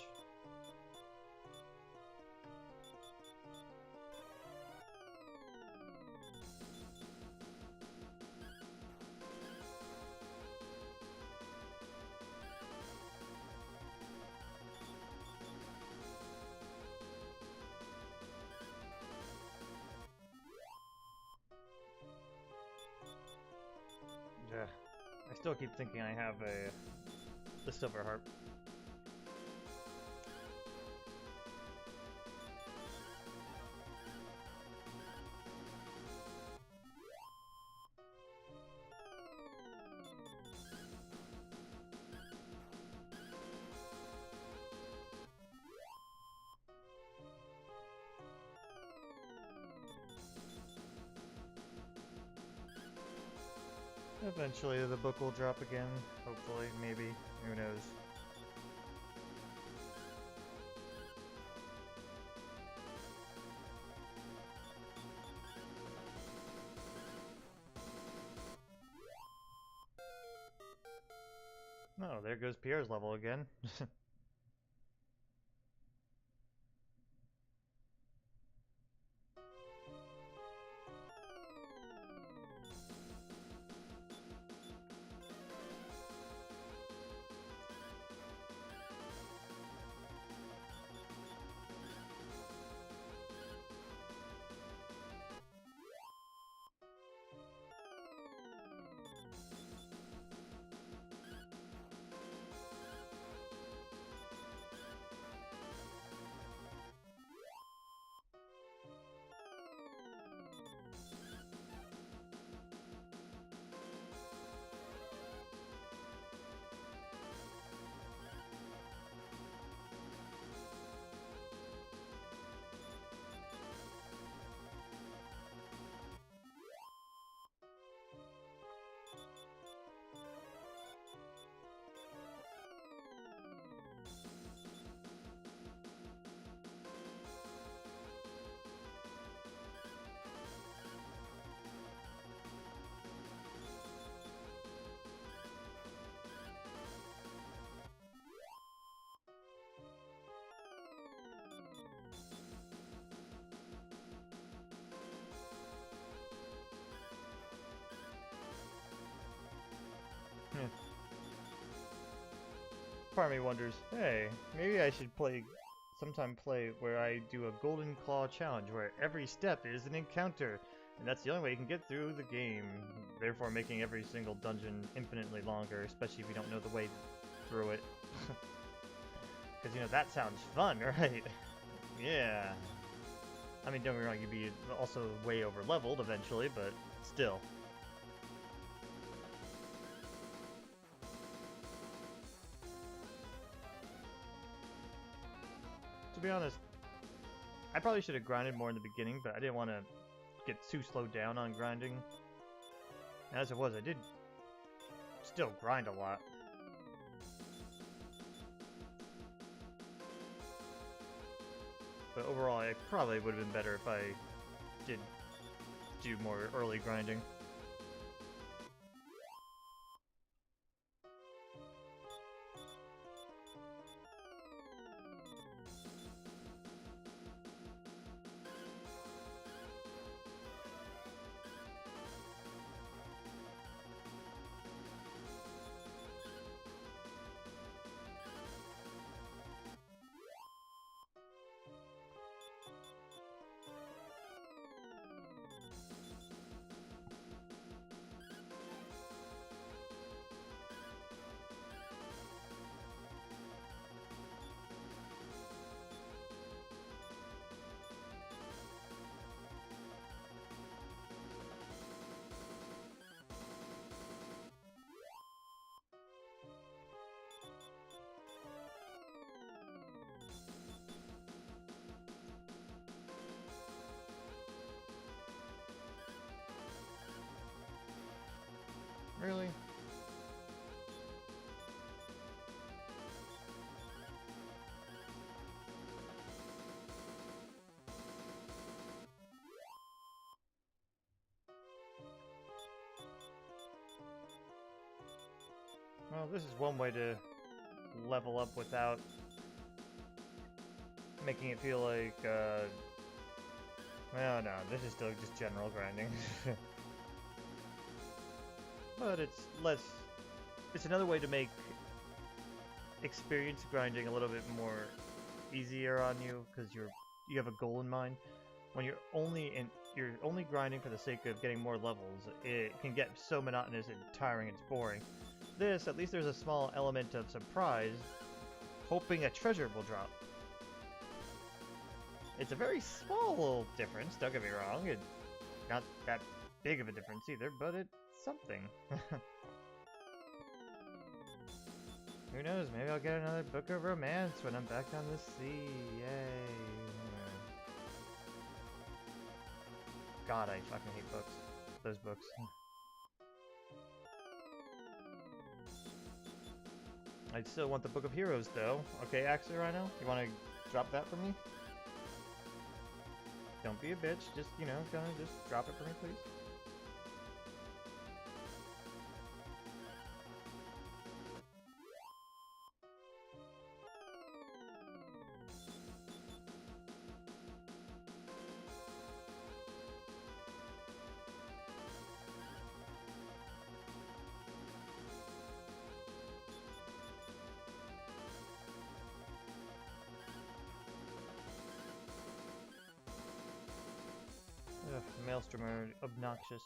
Yeah, I still keep thinking I have the silver harp. Eventually the book will drop again, hopefully, maybe, who knows. Oh, there goes Pierre's level again. part of me wonders, hey, maybe I should sometime play where I do a Golden Claw challenge where every step is an encounter, and that's the only way you can get through the game, therefore making every single dungeon infinitely longer, especially if you don't know the way through it. Because, you know, that sounds fun, right? Yeah. I mean, don't get me wrong, you'd be also way over-leveled eventually, but still. To be honest, I probably should have grinded more in the beginning, but I didn't want to get too slowed down on grinding. As it was, I did still grind a lot. But overall, it probably would have been better if I did do more early grinding. Really? Well, this is one way to level up without making it feel like, well, no, this is still just general grinding. But it's another way to make experience grinding a little bit more easier on you, because you have a goal in mind. When you're only grinding for the sake of getting more levels, it can get so monotonous and tiring, it's boring. This, at least there's a small element of surprise, hoping a treasure will drop. It's a very small little difference, don't get me wrong. It's not that big of a difference either, but it's something. Who knows, maybe I'll get another book of romance when I'm back on the sea. Yay. God, I fucking hate books. Those books. I still want the Book of Heroes, though. Okay, Axel Rhino, you want to drop that for me? Don't be a bitch. Just, you know, gonna just drop it for me, please. Ugh, Maelstrom are obnoxious.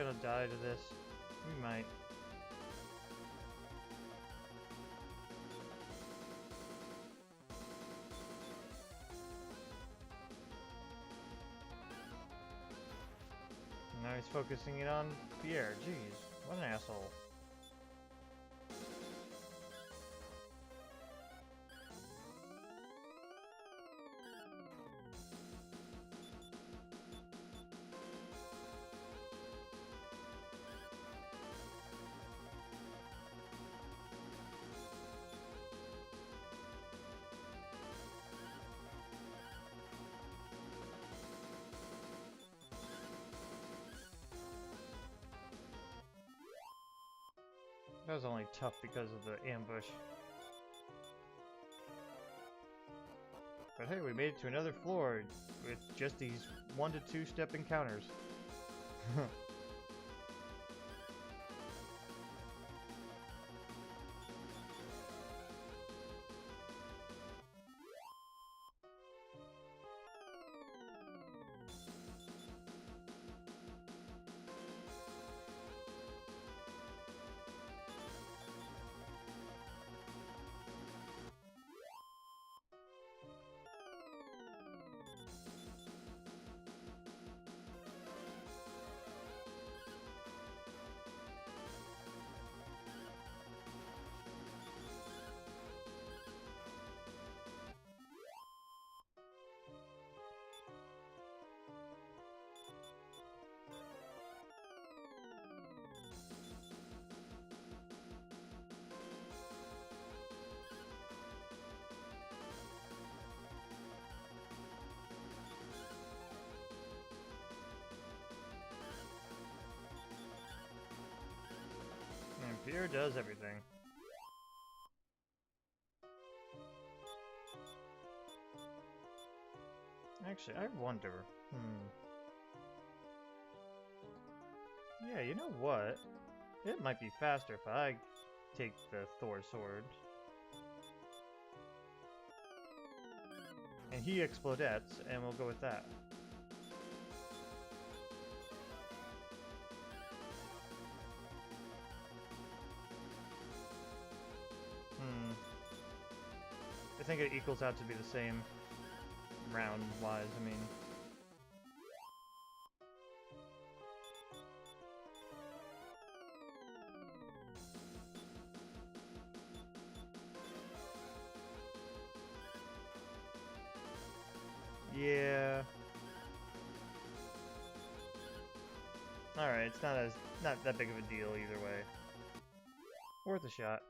gonna die to this? We might. Now he's focusing it on Pierre. Jeez, what an asshole. That was only tough because of the ambush. But hey, we made it to another floor with just these 1 to 2 step encounters. And Pierre does everything. Actually, I wonder. Yeah, you know what? It might be faster if I take the Thor sword. And he explodettes, and we'll go with that. I think it equals out to be the same round-wise, I mean. Yeah. Alright, it's not that big of a deal either way. Worth a shot.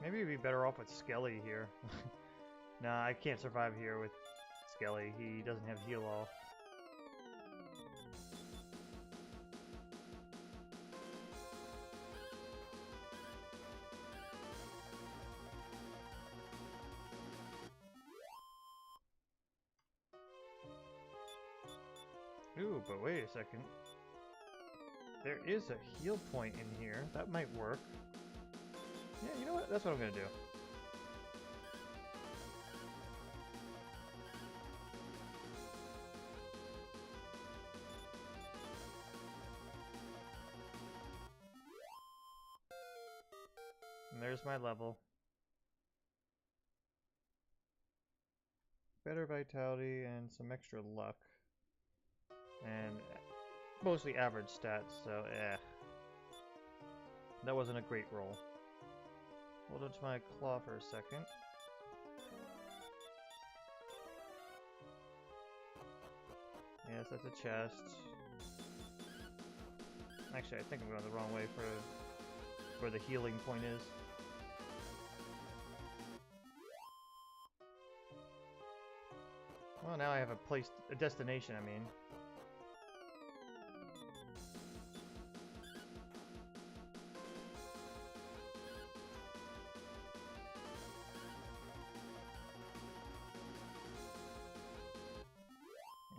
Maybe we'd be better off with Skelly here. Nah, I can't survive here with Skelly. He doesn't have heal all. Ooh, but wait a second. There is a heal point in here. That might work. Yeah, you know what? That's what I'm gonna do. And there's my level. Better vitality and some extra luck. And mostly average stats, so that wasn't a great roll. Hold on to my claw for a second. Yes, that's a chest. Actually, I think I'm going the wrong way for where the healing point is. Well, now I have a destination, I mean.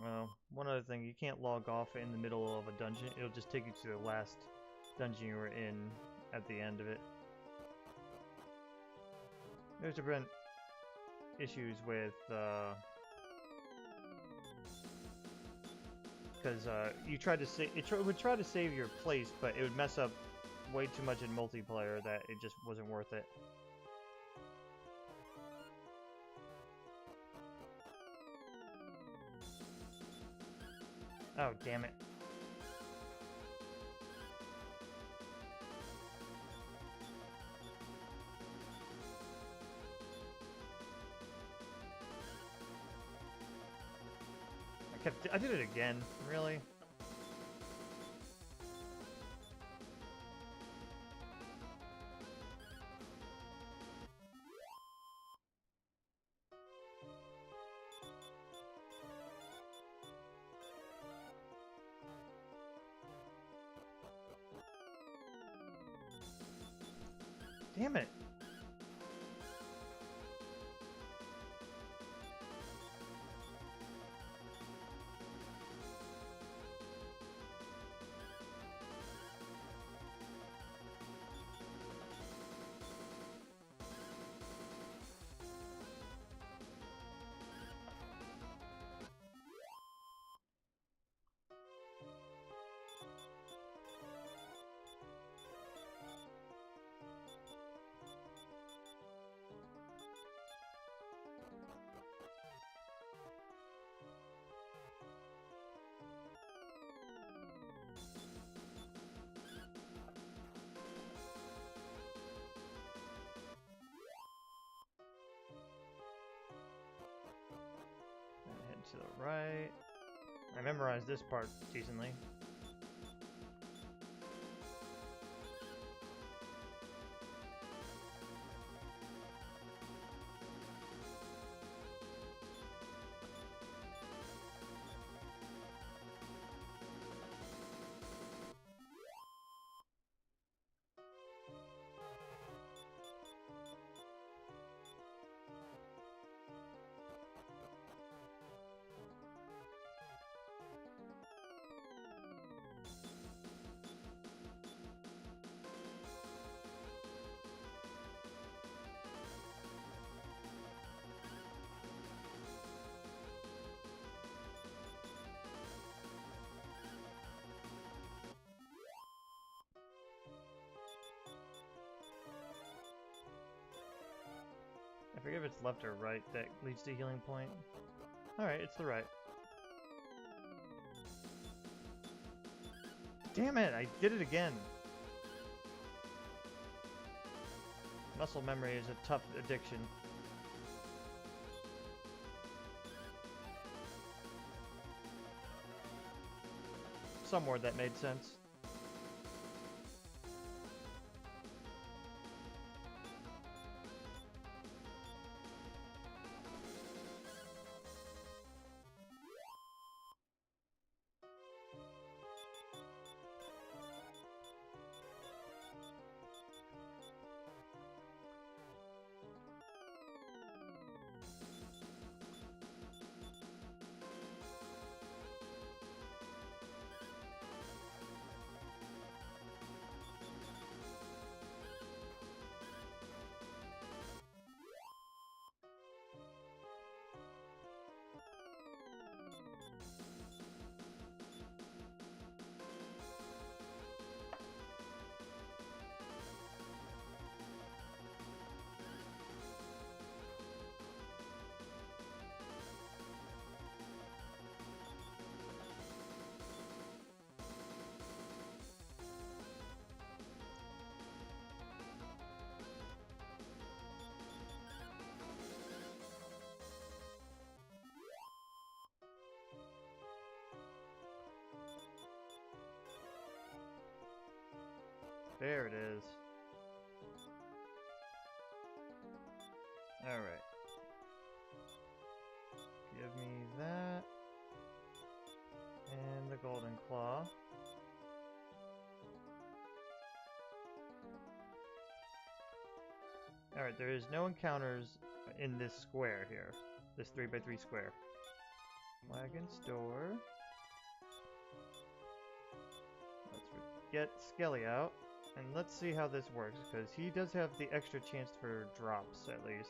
Well, one other thing, you can't log off in the middle of a dungeon. It'll just take you to the last dungeon you were in at the end of it. There's to prevent issues with, because you tried to would try to save your place, but it would mess up way too much in multiplayer that it just wasn't worth it. Oh, damn it. I did it again, really? Damn it. To the right. I memorized this part decently. I forget if it's left or right that leads to healing point. Alright, it's the right. Damn it, I did it again. Muscle memory is a tough addiction. Some word that made sense. There it is. Alright. Give me that. And the golden claw. Alright, there is no encounters in this square here. This 3x3 square. Wagon store. Let's get Skelly out. And let's see how this works, because he does have the extra chance for drops, at least.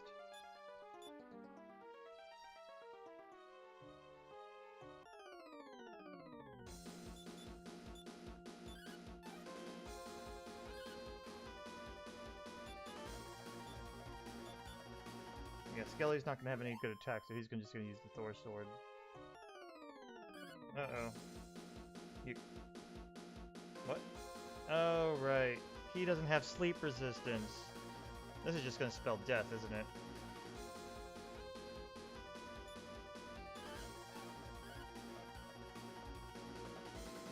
Yeah, Skelly's not going to have any good attacks, so he's just going to use the Thor sword. Uh-oh. You... What? Oh, right. He doesn't have sleep resistance. This is just going to spell death, isn't it?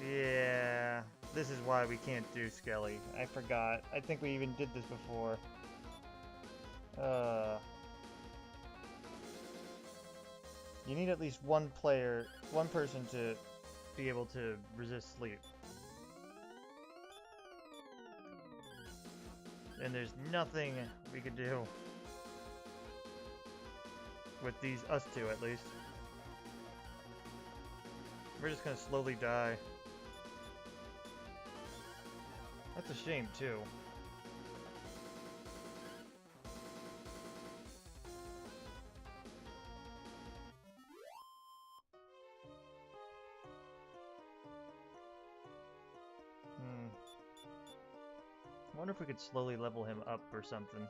Yeah. This is why we can't do Skelly. I forgot. I think we even did this before. You need at least one person to be able to resist sleep. And there's nothing we could do with us two, at least. We're just gonna slowly die. That's a shame, too. I wonder if we could slowly level him up or something.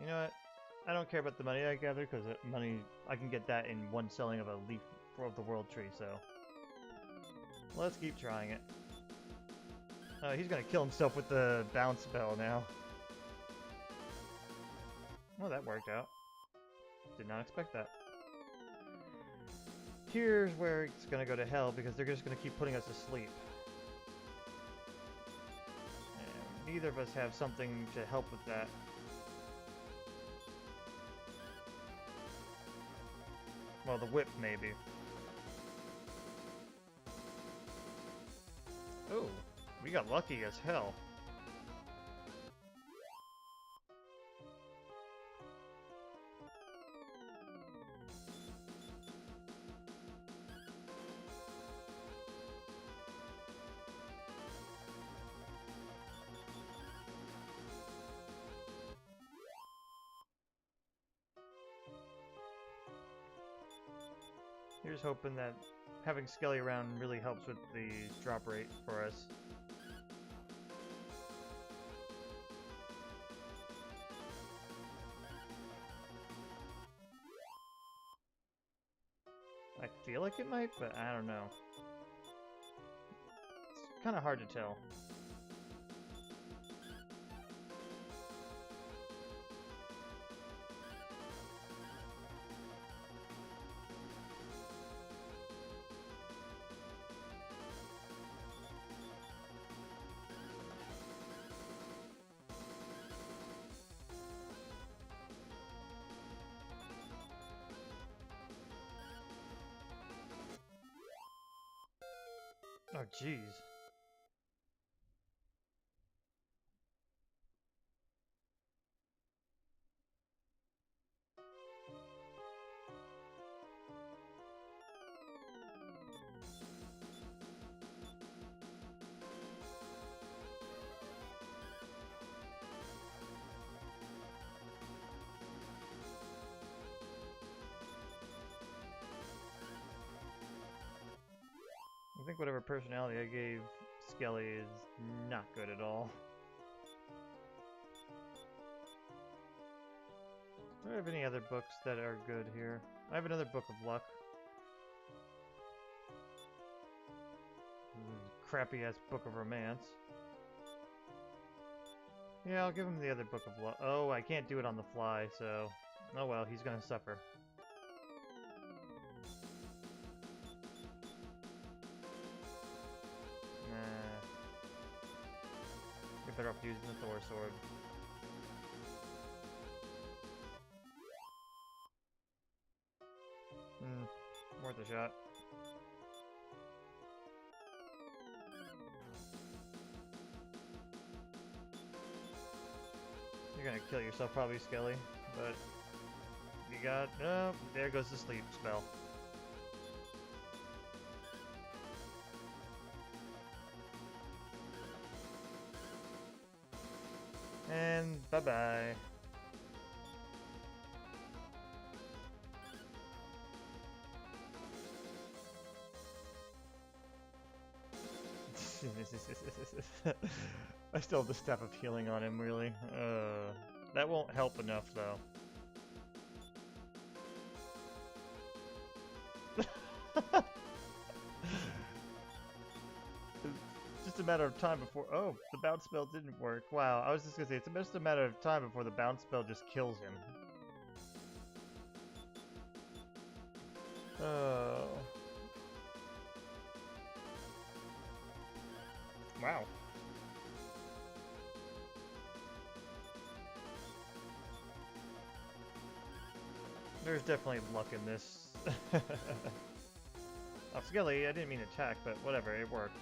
You know what? I don't care about the money I gather, because money, I can get that in one selling of a leaf of the world tree, so... Let's keep trying it. He's gonna kill himself with the bounce spell now. Well, that worked out. Did not expect that. Here's where it's gonna go to hell, because they're just gonna keep putting us to sleep. And neither of us have something to help with that. Well, the whip, maybe. Oh, we got lucky as hell. Here's hoping that having Skelly around really helps with the drop rate for us. I feel like it might, but I don't know. It's kind of hard to tell. Oh, jeez. I think whatever personality I gave Skelly is not good at all. Do I have any other books that are good here? I have another Book of Luck. Crappy-ass Book of Romance. Yeah, I'll give him the other Book of Luck. Oh, I can't do it on the fly, so... Oh well, he's gonna suffer. You're better off using the Thor sword. Worth a shot. You're gonna kill yourself probably, Skelly, but you got... Oh, there goes the sleep spell. And bye-bye. I still have the Staff of Healing on him, really. That won't help enough, though. It's just a matter of time before... Oh, the bounce spell didn't work. Wow, I was just gonna say, it's just a matter of time before the bounce spell just kills him. Oh... Wow. There's definitely luck in this. Oh, Skelly, I didn't mean to attack, but whatever, it worked.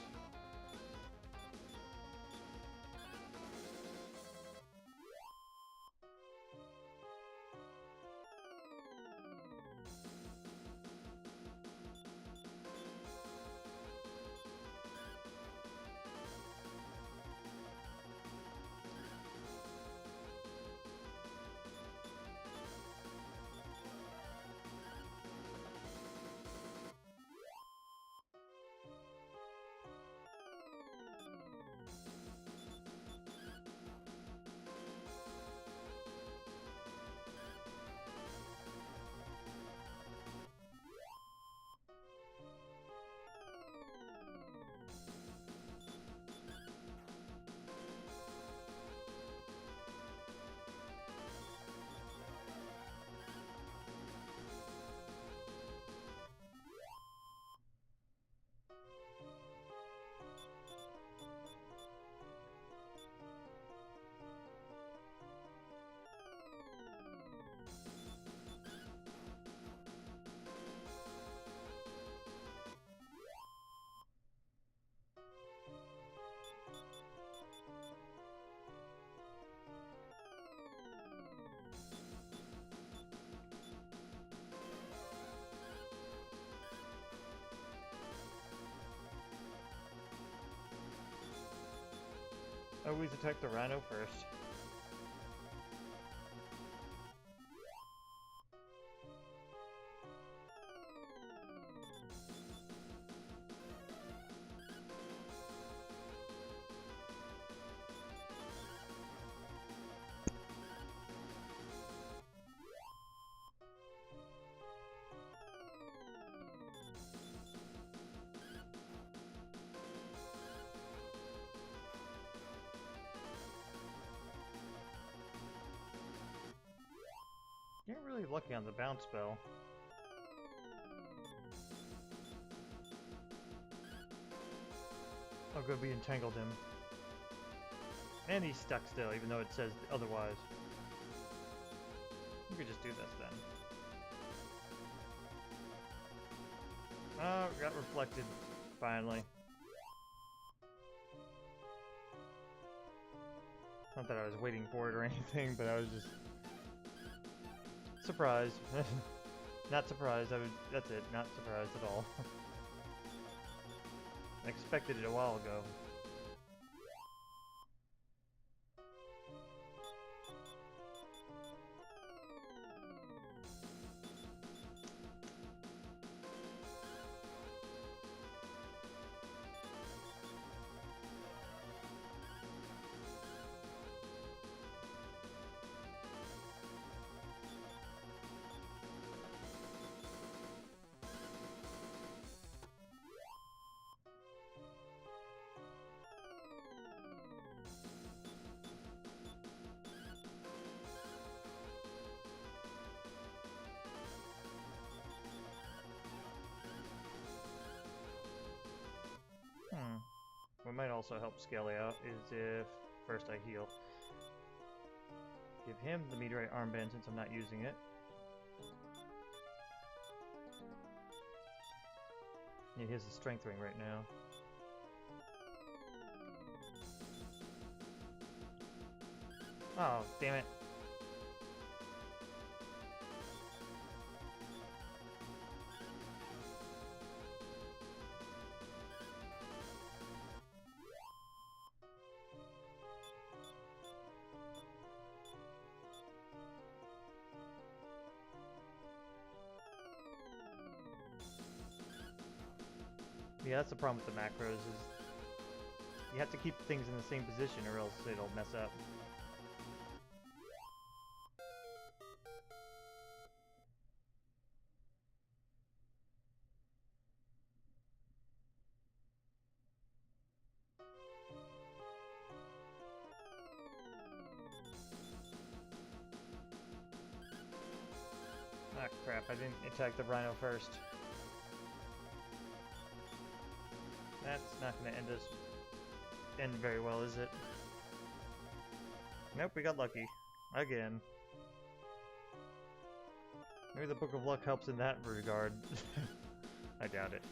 Always attack the Rhino first. You're really lucky on the bounce spell. Oh good, we entangled him. And he's stuck still, even though it says otherwise. We could just do this then. Oh, got reflected, finally. Not that I was waiting for it or anything, but I was just... surprised. Not surprised, that's it, not surprised at all. I expected it a while ago. What might also help Skelly out is if first I heal. Give him the meteorite armband since I'm not using it. Yeah, he has the strength ring right now. Oh, damn it. Yeah, that's the problem with the macros, is you have to keep things in the same position or else it'll mess up. Ah, crap, I didn't attack the rhino first. That's not gonna end very well, is it? Nope, we got lucky. Again. Maybe the Book of Luck helps in that regard. I doubt it.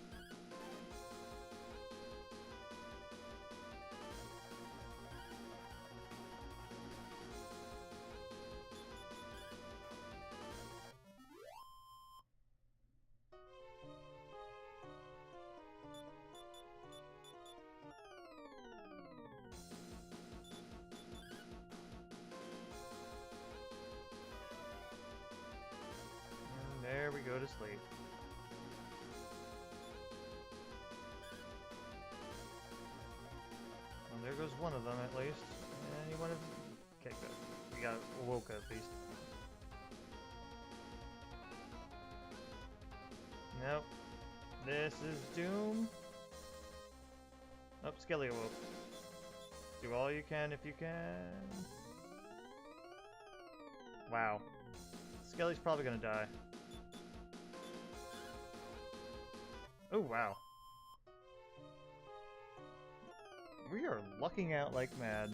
And there we go to sleep. Well, there goes one of them at least. And he wanted... Okay, good. We got Woka at least. Nope. This is doom. Oh, Skelly awoke. Do all you can if you can. Wow. Skelly's probably gonna die. Oh, wow. We are lucking out like mad.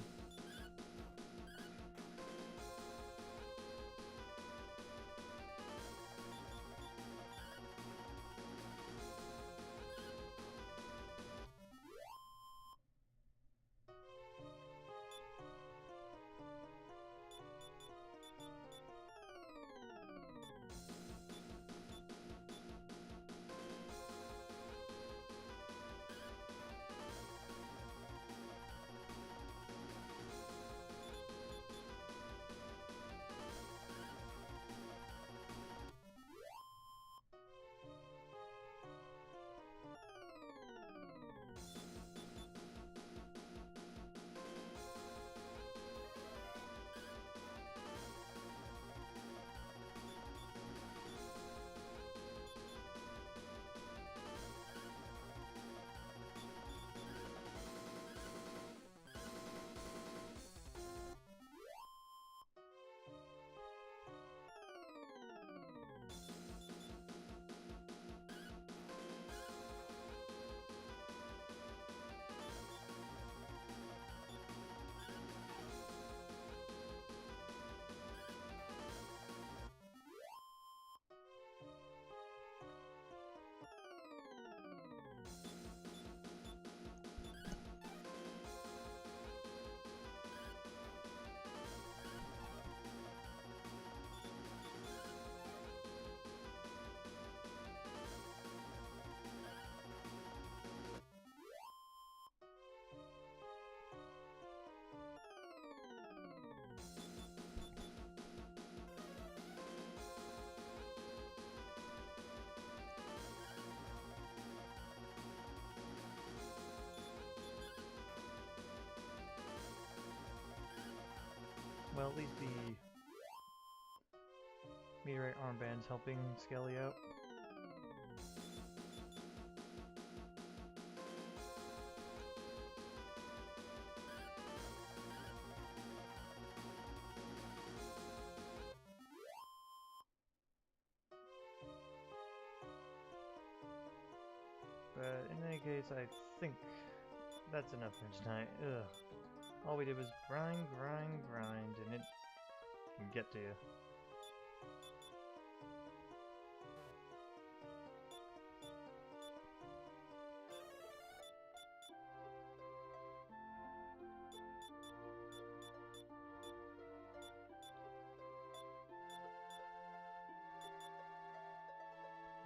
Well, at least the meteorite armband's helping Skelly out. But in any case, I think that's enough for tonight. Ugh. all we did was grind, and it can get to you.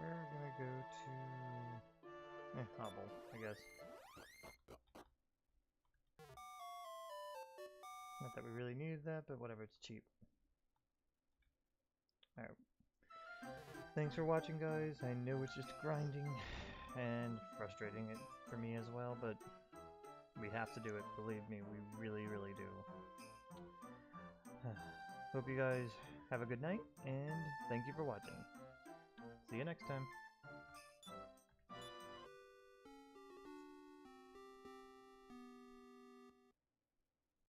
We're gonna go to Hobble, I guess. Not that we really needed that, but whatever, it's cheap. Alright. Thanks for watching, guys. I know it's just grinding and frustrating for me as well, but we have to do it. Believe me, we really, really do. Hope you guys have a good night, and thank you for watching. See you next time.